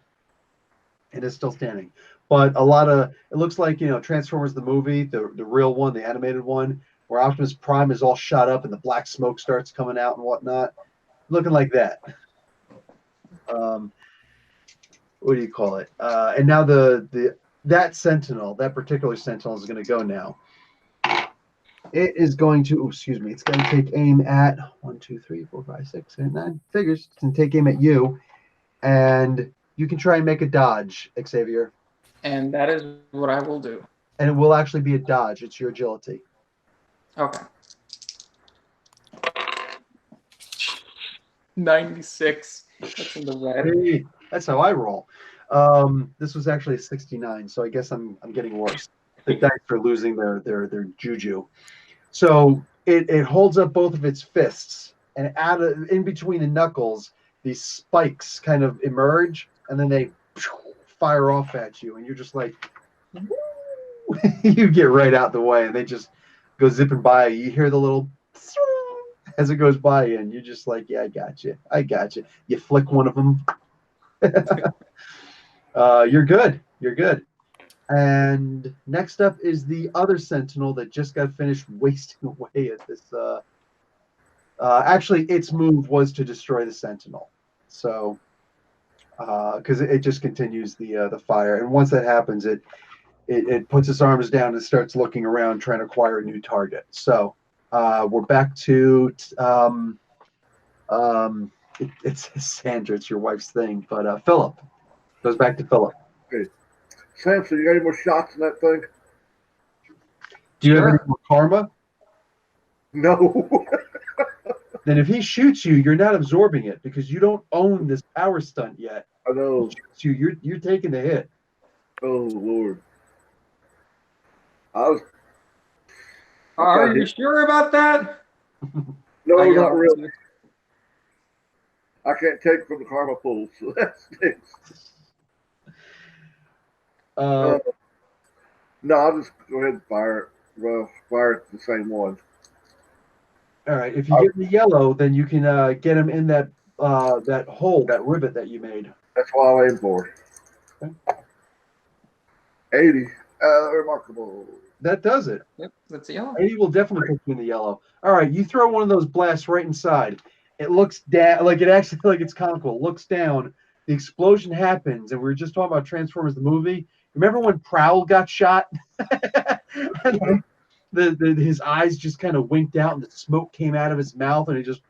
It is still standing. But it looks like, Transformers the movie, the real one, the animated one, where Optimus Prime is all shot up and the black smoke starts coming out and whatnot. Looking like that. What do you call it? And now that Sentinel, that particular Sentinel is going to go now. It is going to, it's going to take aim at 1, 2, 3, 4, 5, 6, 7, 9 figures. It's going to take aim at you. And you can try and make a dodge, Xavier. And that is what I will do. And it will actually be a dodge. It's your agility. Okay. 96. That's in the red. Hey, that's how I roll. This was actually a 69, so I guess I'm getting worse. The dice are losing their juju. So it holds up both of its fists, and in between the knuckles, these spikes kind of emerge, and then they fire off at you, and you're just like, you get right out the way, and they just go zipping by. You hear the little as it goes by, and you're just like, yeah, I got you. You flick one of them. You're good. And next up is the other Sentinel that just got finished wasting away at this. Actually, its move was to destroy the Sentinel. So, because it just continues the fire, and once that happens, it puts its arms down and starts looking around, trying to acquire a new target. So, we're back to it's Sandra. It's your wife's thing, but Philip goes back to Philip. Okay. Samson, you got any more shots in that thing? Do you have any Sure. more karma? No. Then if he shoots you, you're not absorbing it because you don't own this power stunt yet. I know. If he shoots you're taking the hit. Oh Lord. I was. Are you sure about that? No, I not yelled really. too. I can't take from the karma pool, so that stinks. No, I'll just go ahead and fire it. Well, fire it the same one. All right. If you get the yellow, then you can get him in that hole, that rivet that you made. That's what I'll aim for. Okay. 80. Remarkable. That does it. Yep, that's yellow. 80 will definitely put you in the yellow. All right. You throw one of those blasts right inside. It looks down, like it actually like it's comical. It looks down. The explosion happens, and we were just talking about Transformers the movie. Remember when Prowl got shot? And his eyes just kind of winked out, and the smoke came out of his mouth, and he just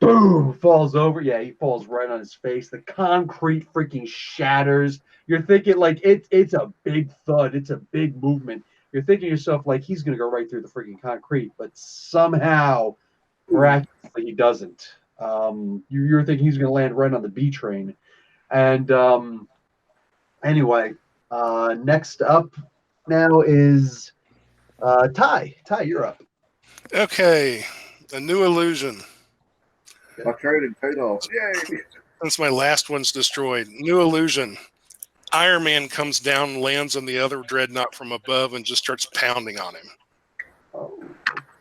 boom falls over. Yeah, he falls right on his face. The concrete freaking shatters. You're thinking like it's a big thud. It's a big movement. You're thinking to yourself like he's gonna go right through the freaking concrete, but somehow, miraculously, he doesn't. You're thinking he's gonna land right on the B train, and anyway, next up now is Ty. Ty, you're up. Okay, a new illusion. My training paid off. Yay! Since my last one's destroyed. New illusion. Iron Man comes down, lands on the other Dreadnaught from above, and just starts pounding on him. Oh,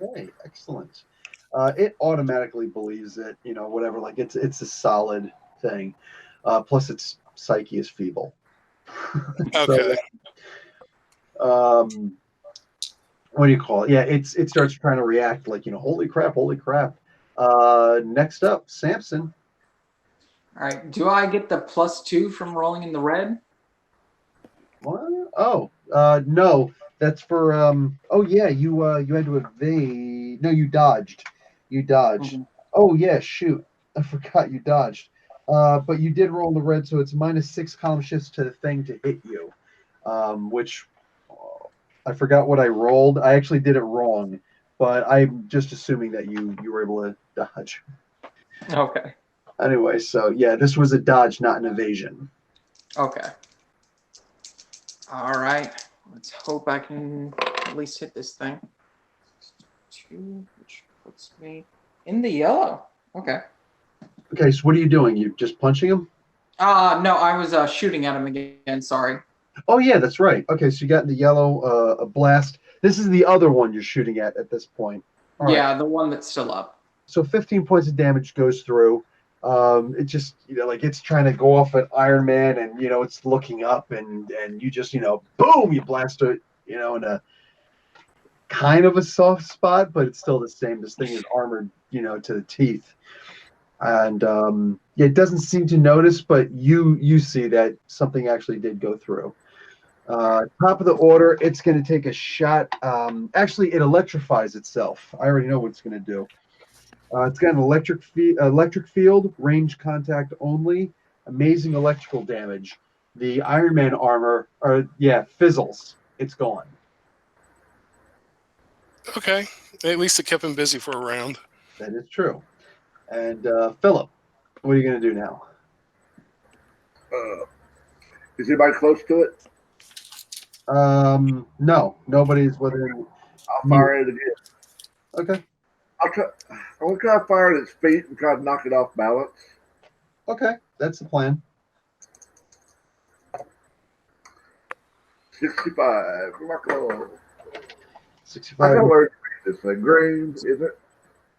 okay, excellent. It automatically believes it, whatever. Like it's a solid thing. Plus, its psyche is feeble. Okay. So, what do you call it? Yeah, it starts trying to react like, holy crap, holy crap. Next up, Samson. All right. Do I get the +2 from rolling in the red? What? Oh, no, that's for oh yeah, you had to evade. No, you dodged. You dodged. Mhm. Oh yeah, shoot. I forgot you dodged. But you did roll the red, so it's -6 column shifts to the thing to hit you. Which I forgot what I rolled. I actually did it wrong, but I'm just assuming that you were able to dodge. Okay. Anyway, so yeah, this was a dodge, not an evasion. Okay. All right. Let's hope I can at least hit this thing. 2, which puts me in the yellow. Okay. Okay, so what are you doing? You just punching him? No, I was shooting at him again. Sorry. Oh yeah, that's right. Okay, so you got in the yellow, a blast. This is the other one you're shooting at this point. All right. Yeah, the one that's still up. So 15 points of damage goes through. It just, like it's trying to go off at Iron Man, and it's looking up, and you just, boom, you blast it, in a kind of a soft spot, but it's still the same. This thing is armored, to the teeth, and yeah, it doesn't seem to notice, but you see that something actually did go through. Top of the order, it's going to take a shot. Actually, it electrifies itself. I already know what it's going to do. It's got an electric field, range contact only, amazing electrical damage. The Iron Man armor, fizzles. It's gone. Okay. At least it kept him busy for a round. That is true. And Philip, what are you going to do now? Is anybody close to it? No, nobody's within. I'll fire it again. Okay. I want to try to fire at its feet and try to knock it off balance. Okay, that's the plan. 65. Marco. 65. I know where it's a green, is it?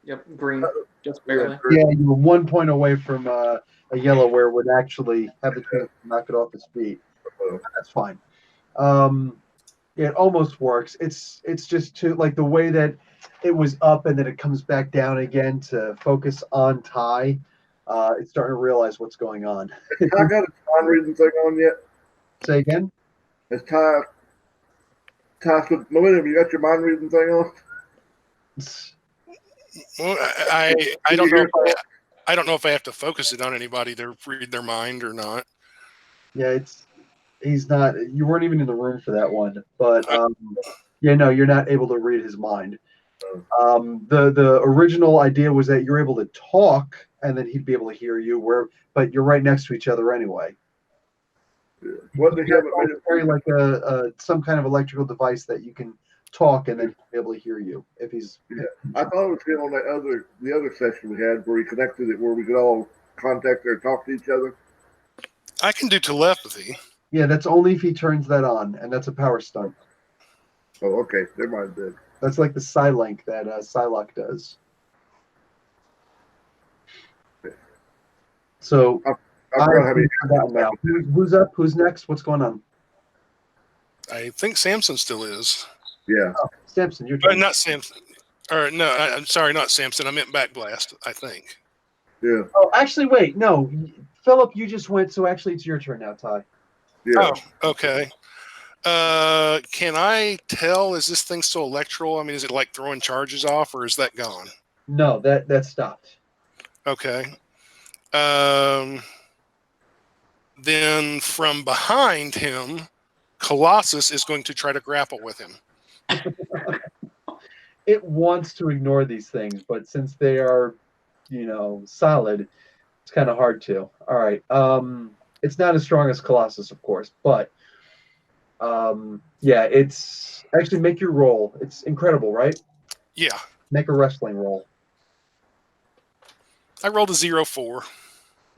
Yep, green, just barely. Yeah, you were 1 point away from a yellow where it would actually have the chance to knock it off its feet. That's fine. It almost works. It's just too, like, the way that it was up and then it comes back down again to focus on Ty. It's starting to realize what's going on. Has Ty got a mind reading thing on yet? Say again? Has Ty Millennium, you got your mind reading thing on? Well, I don't know. I don't know if I have to focus it on anybody to read their mind or not. Yeah, he's not. You weren't even in the room for that one, but yeah, no, you're not able to read his mind. The original idea was that you're able to talk, and then he'd be able to hear you. But you're right next to each other anyway. Yeah. What the hell? Carry like a some kind of electrical device that you can talk and then be able to hear you if he's. Yeah, I thought it was him on the other session we had where he connected it where we could all contact or talk to each other. I can do telepathy. Yeah, that's only if he turns that on, and that's a power stunt. Oh, okay. Never mind then. That's like the Psylink that Psylocke does. So now. Who's up? Who's next? What's going on? I think Samson still is. Yeah. Oh, Samson, you're turn. Not Samson. Or no, I'm sorry, not Samson. I meant Backblast, I think. Yeah. Oh, actually, wait. No. Philip, you just went, so actually it's your turn now, Ty. Yeah. Oh, okay. Can I tell, is this thing still electrical? I mean, is it like throwing charges off, or is that gone? No, that stopped. Okay. Then from behind him, Colossus is going to try to grapple with him. It wants to ignore these things, but since they are, solid, it's kind of hard to. All right. It's not as strong as Colossus, of course, but yeah, it's actually make your roll. It's incredible, right? Yeah. Make a wrestling roll. I rolled a 0-4.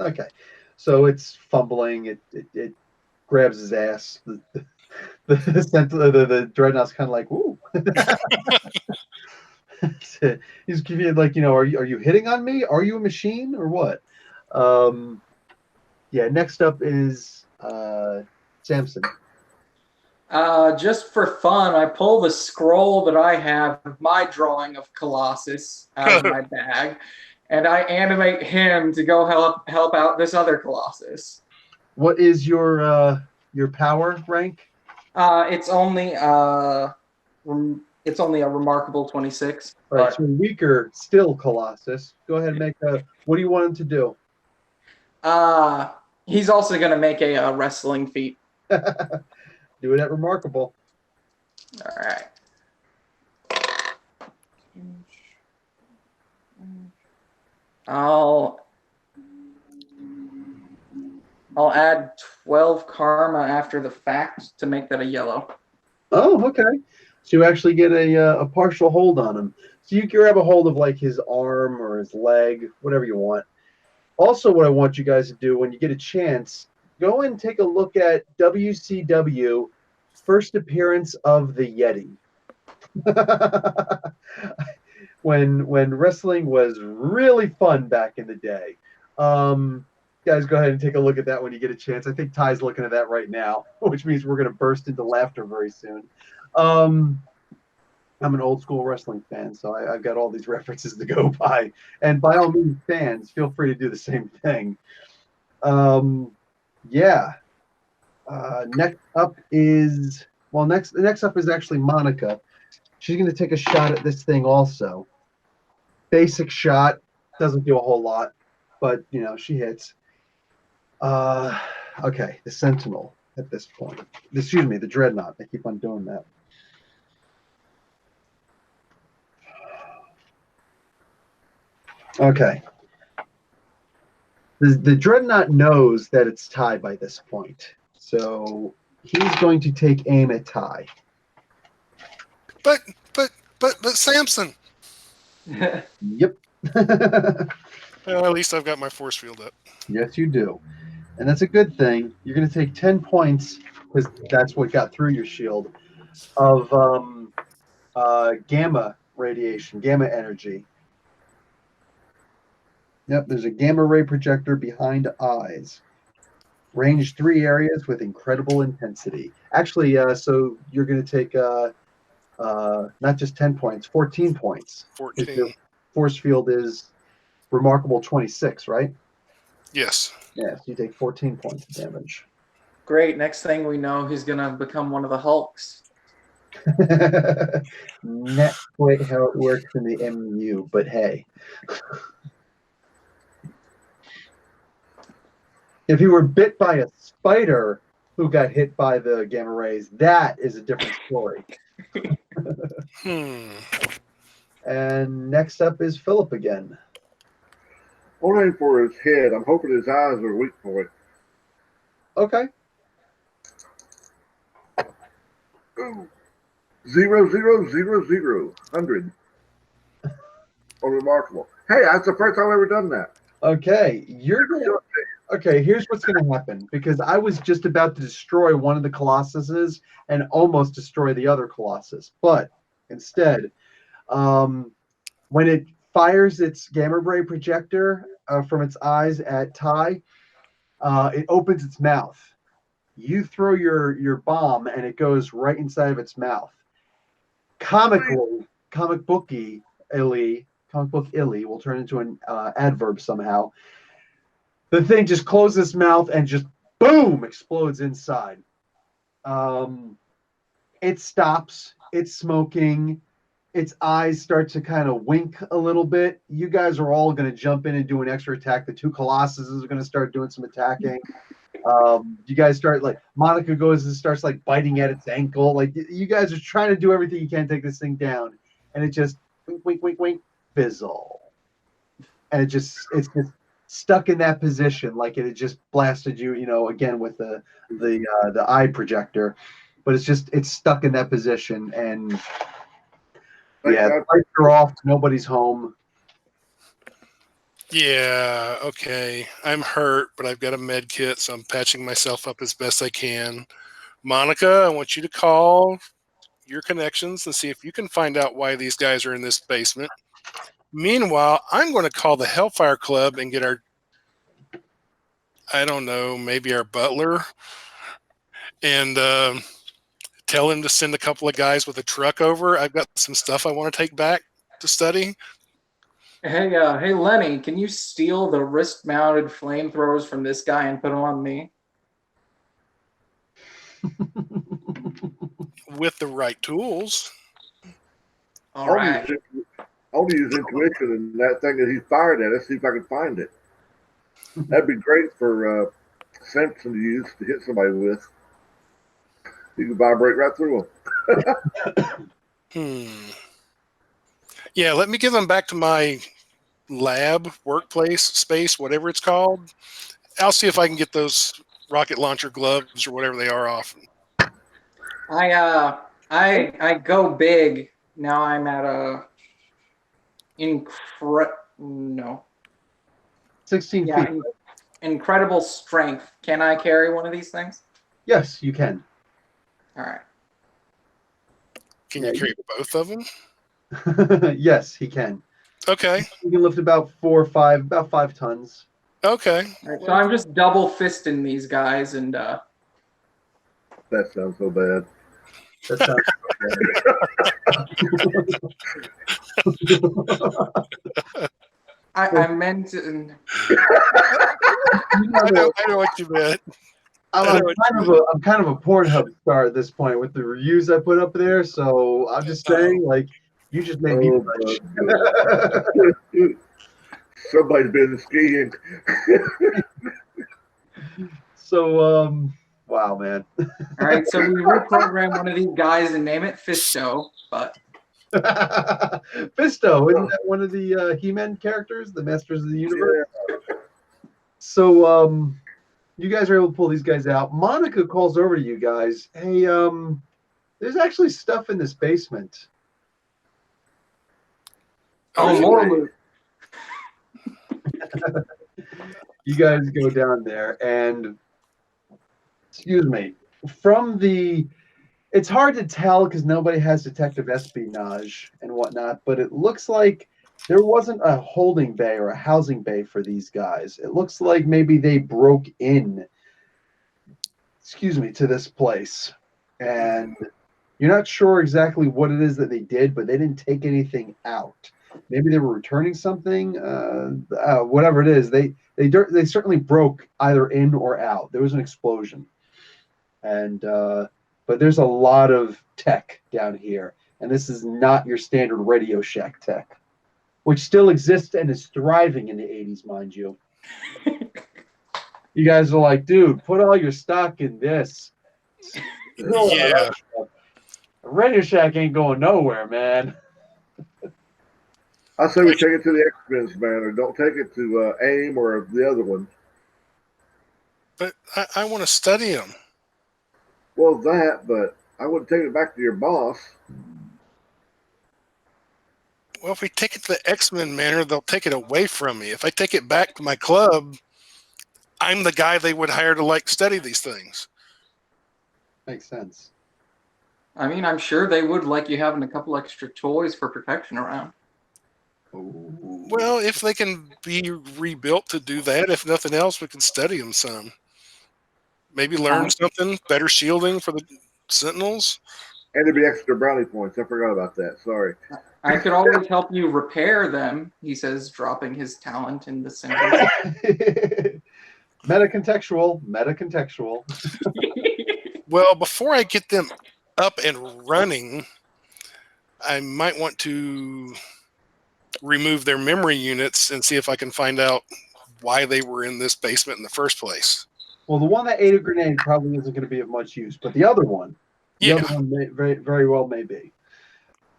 Okay. So it's fumbling. It grabs his ass. The Dreadnought's kind of like, ooh. He's confused, like, are you hitting on me? Are you a machine or what? Yeah. Next up is Samson. Just for fun, I pull the scroll that I have of my drawing of Colossus out of my bag, and I animate him to go help out this other Colossus. What is your power rank? It's only a remarkable 26. All right, so weaker still Colossus. Go ahead and make a. What do you want him to do? He's also going to make a wrestling feat. Do it at remarkable. All right. I'll add 12 karma after the fact to make that a yellow. Oh, okay. So you actually get a partial hold on him. So you grab a hold of like his arm or his leg, whatever you want. Also, what I want you guys to do when you get a chance, go and take a look at WCW first appearance of the Yeti. when wrestling was really fun back in the day. Guys, go ahead and take a look at that when you get a chance. I think Ty's looking at that right now, which means we're going to burst into laughter very soon. I'm an old school wrestling fan, so I've got all these references to go by. And by all means, fans, feel free to do the same thing. Yeah. Next up is next up is actually Monica. She's going to take a shot at this thing also. Basic shot, doesn't do a whole lot, but she hits. Okay, the Sentinel at this point. Excuse me, the Dreadnaught. I keep on doing that. Okay. The Dreadnaught knows that it's Ty by this point, so he's going to take aim at Ty. But Samson. Yep. Well, at least I've got my force field up. Yes, you do. And that's a good thing. You're going to take 10 points, because that's what got through your shield, of gamma radiation, gamma energy. Yep, there's a gamma ray projector behind eyes. Range 3 areas with incredible intensity. Actually, so you're going to take not just 10 points, 14 points. 14. Your force field is remarkable 26, right? Yes. Yeah, so you take 14 points of damage. Great. Next thing we know, he's going to become one of the Hulks. Not quite how it works in the MU, but hey. If you were bit by a spider who got hit by the gamma rays, that is a different story. And next up is Philip again. I'm aiming for his head. I'm hoping his eyes are weak for it. Okay. Ooh. 0, 0, 0, 0, 100. Oh, remarkable. Hey, that's the first time I've ever done that. Okay. Okay, here's what's going to happen, because I was just about to destroy one of the Colossuses and almost destroy the other Colossus. But instead, when it fires its gamma ray projector from its eyes at Ty, it opens its mouth. You throw your bomb, and it goes right inside of its mouth. Comic book illy will turn into an adverb somehow. The thing just closes its mouth and just boom explodes inside. It stops. It's smoking. Its eyes start to kind of wink a little bit. You guys are all going to jump in and do an extra attack. The two Colossuses are going to start doing some attacking. You guys start, like, Monica goes and starts like biting at its ankle. Like, you guys are trying to do everything you can to take this thing down, and it just wink, wink, wink, wink, fizzle, and it's just stuck in that position, like it had just blasted you, again with the eye projector, but it's stuck in that position, and yeah, the lights are off. Nobody's home. Yeah, okay. I'm hurt, but I've got a med kit, so I'm patching myself up as best I can. Monica, I want you to call your connections and see if you can find out why these guys are in this basement. Meanwhile, I'm going to call the Hellfire Club and get our, I don't know, maybe our butler, and tell him to send a couple of guys with a truck over. I've got some stuff I want to take back to study. Hey, Lenny, can you steal the wrist-mounted flamethrowers from this guy and put them on me? With the right tools. All right. I'll use intuition and that thing that he fired at us, see if I can find it. That'd be great for Simpson to use to hit somebody with. You can vibrate right through them. Yeah, let me give them back to my lab, workplace, space, whatever it's called. I'll see if I can get those rocket launcher gloves or whatever they are off. I go big. Now I'm at a no. 16 Yeah, feet. incredible strength. Can I carry one of these things? Yes, you can. All right. Can you carry both of them? Yes, he can. Okay. You can lift about 5 tons. Okay. All right, so I'm just double fisting these guys, and that sounds so bad. That sounds I meant to. I know what you meant. I'm kind of a Pornhub star at this point with the reviews I put up there, so I'm just saying, like, you just made me blush. Somebody's been skiing. So, wow, man. All right, so we reprogram one of these guys and name it Fisto, but Fisto, isn't that one of the He-Man characters, the Masters of the Universe? Yeah. So, you guys are able to pull these guys out. Monica calls over to you guys. Hey, there's actually stuff in this basement. oh, more loot. You guys go down there, and excuse me, from the, it's hard to tell because nobody has detective espionage and whatnot, but it looks like there wasn't a holding bay or a housing bay for these guys. It looks like maybe they broke in, excuse me, to this place, and you're not sure exactly what it is that they did, but they didn't take anything out. Maybe they were returning something, whatever it is. They certainly broke either in or out. There was an explosion, and but there's a lot of tech down here, and this is not your standard Radio Shack tech, which still exists and is thriving in the 80s, mind you. You guys are like, dude, put all your stock in this. Yeah. Radio Shack ain't going nowhere, man. I say we take it to the X-Men's, man, or don't take it to A.I.M or the other one. But I want to study them. Well, but I wouldn't take it back to your boss. Well, if we take it to the X-Men manor, they'll take it away from me. If I take it back to my club, I'm the guy they would hire to, like, study these things. Makes sense. I mean, I'm sure they would like you having a couple extra toys for protection around. Ooh. Well, if they can be rebuilt to do that, if nothing else, we can study them some. Maybe learn something, better shielding for the Sentinels. And there'd be extra brownie points. I forgot about that. Sorry. I could always help you repair them, he says, dropping his talent in the sentence. Meta-contextual. Well, before I get them up and running, I might want to remove their memory units and see if I can find out why they were in this basement in the first place. Well, the one that ate a grenade probably isn't going to be of much use, but the other one, may, very, very well may be.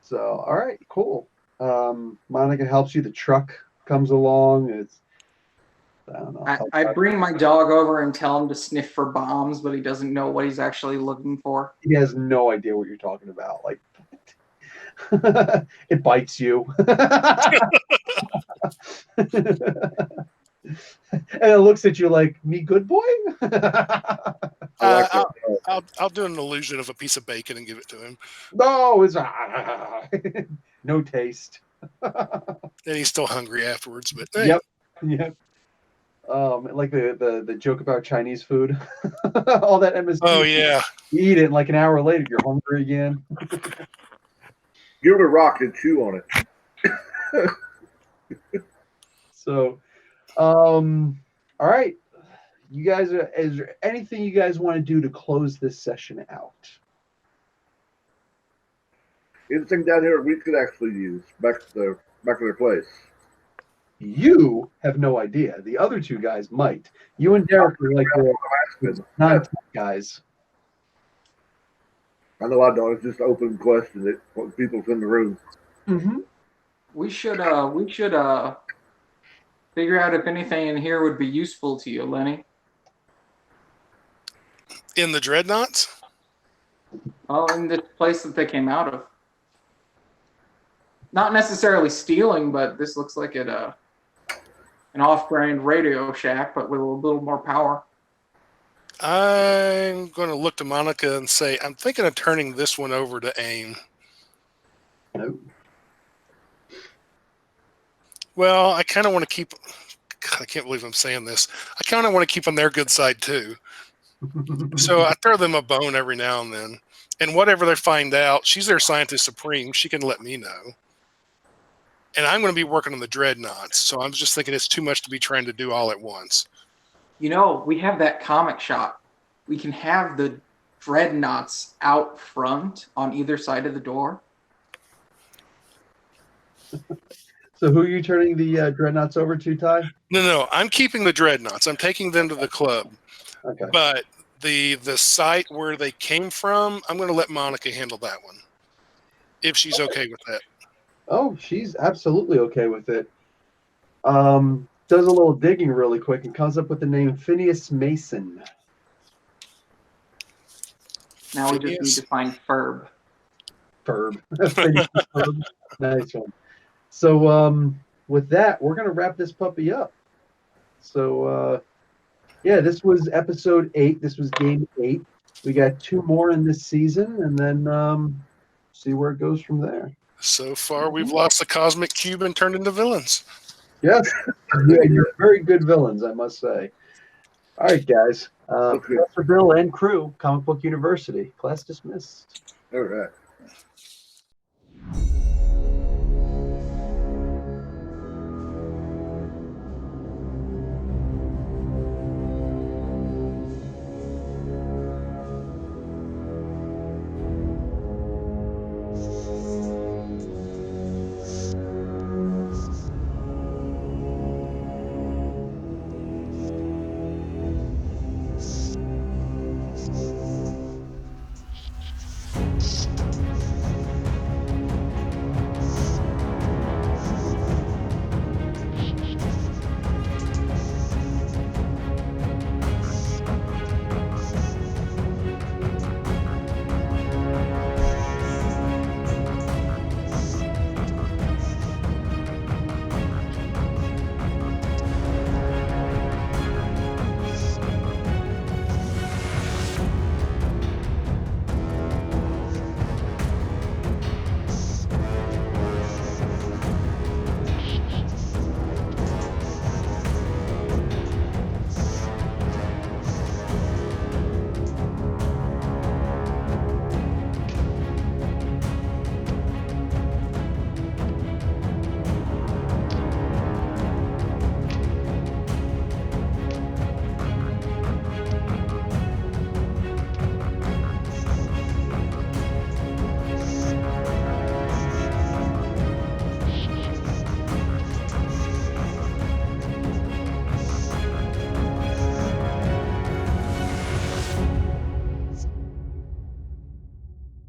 So, all right, cool. Monica helps you. The truck comes along. It's, I don't know. I bring my dog over and tell him to sniff for bombs, but he doesn't know what he's actually looking for. He has no idea what you're talking about. Like, It bites you. And it looks at you like, me good boy? I like that. I'll do an illusion of a piece of bacon and give it to him. No, it's no taste. And he's still hungry afterwards. But hey, Yep. Yep. Like the joke about Chinese food. All that MSG. oh yeah, You eat it, and like an hour later, you're hungry again. Give it a rock and chew on it. So, all right. You guys, is there anything you guys want to do to close this session out? Anything down here we could actually use back to their place. You have no idea. The other two guys might. You and Derek are like the non-tech guys. I know I don't. It's just an open question that what people's in the room. Mm-hmm. We should figure out if anything in here would be useful to you, Lenny. in the Dreadnaughts. Oh, in this place that they came out of. Not necessarily stealing, but this looks like an off-brand Radio Shack, but with a little more power. I'm going to look to Monica and say, I'm thinking of turning this one over to A.I.M. No. Well, I kind of want to keep. God, I can't believe I'm saying this. I kind of want to keep on their good side too. So I throw them a bone every now and then. And whatever they find out, she's their scientist supreme. She can let me know. And I'm going to be working on the Dreadnaughts. So I'm just thinking it's too much to be trying to do all at once. You know, we have that comic shop. We can have the Dreadnaughts out front on either side of the door. So who are you turning the Dreadnaughts over to, Ty? No, I'm keeping the Dreadnaughts. I'm taking them to the club. Okay. But the site where they came from, I'm going to let Monica handle that one. If she's okay with that. Oh, she's absolutely okay with it. Does a little digging really quick and comes up with the name Phineas Mason. Now we just need to find Ferb. Ferb. Phineas Ferb. Nice one. So with that, we're going to wrap this puppy up. So yeah, this was episode 8. This was game 8. We got 2 more in this season, and then see where it goes from there. So far, we've lost the Cosmic Cube and turned into villains. Yes, yeah, you're very good villains, I must say. All right, guys. Professor Bill and crew, Comic Book University. Class dismissed. All right.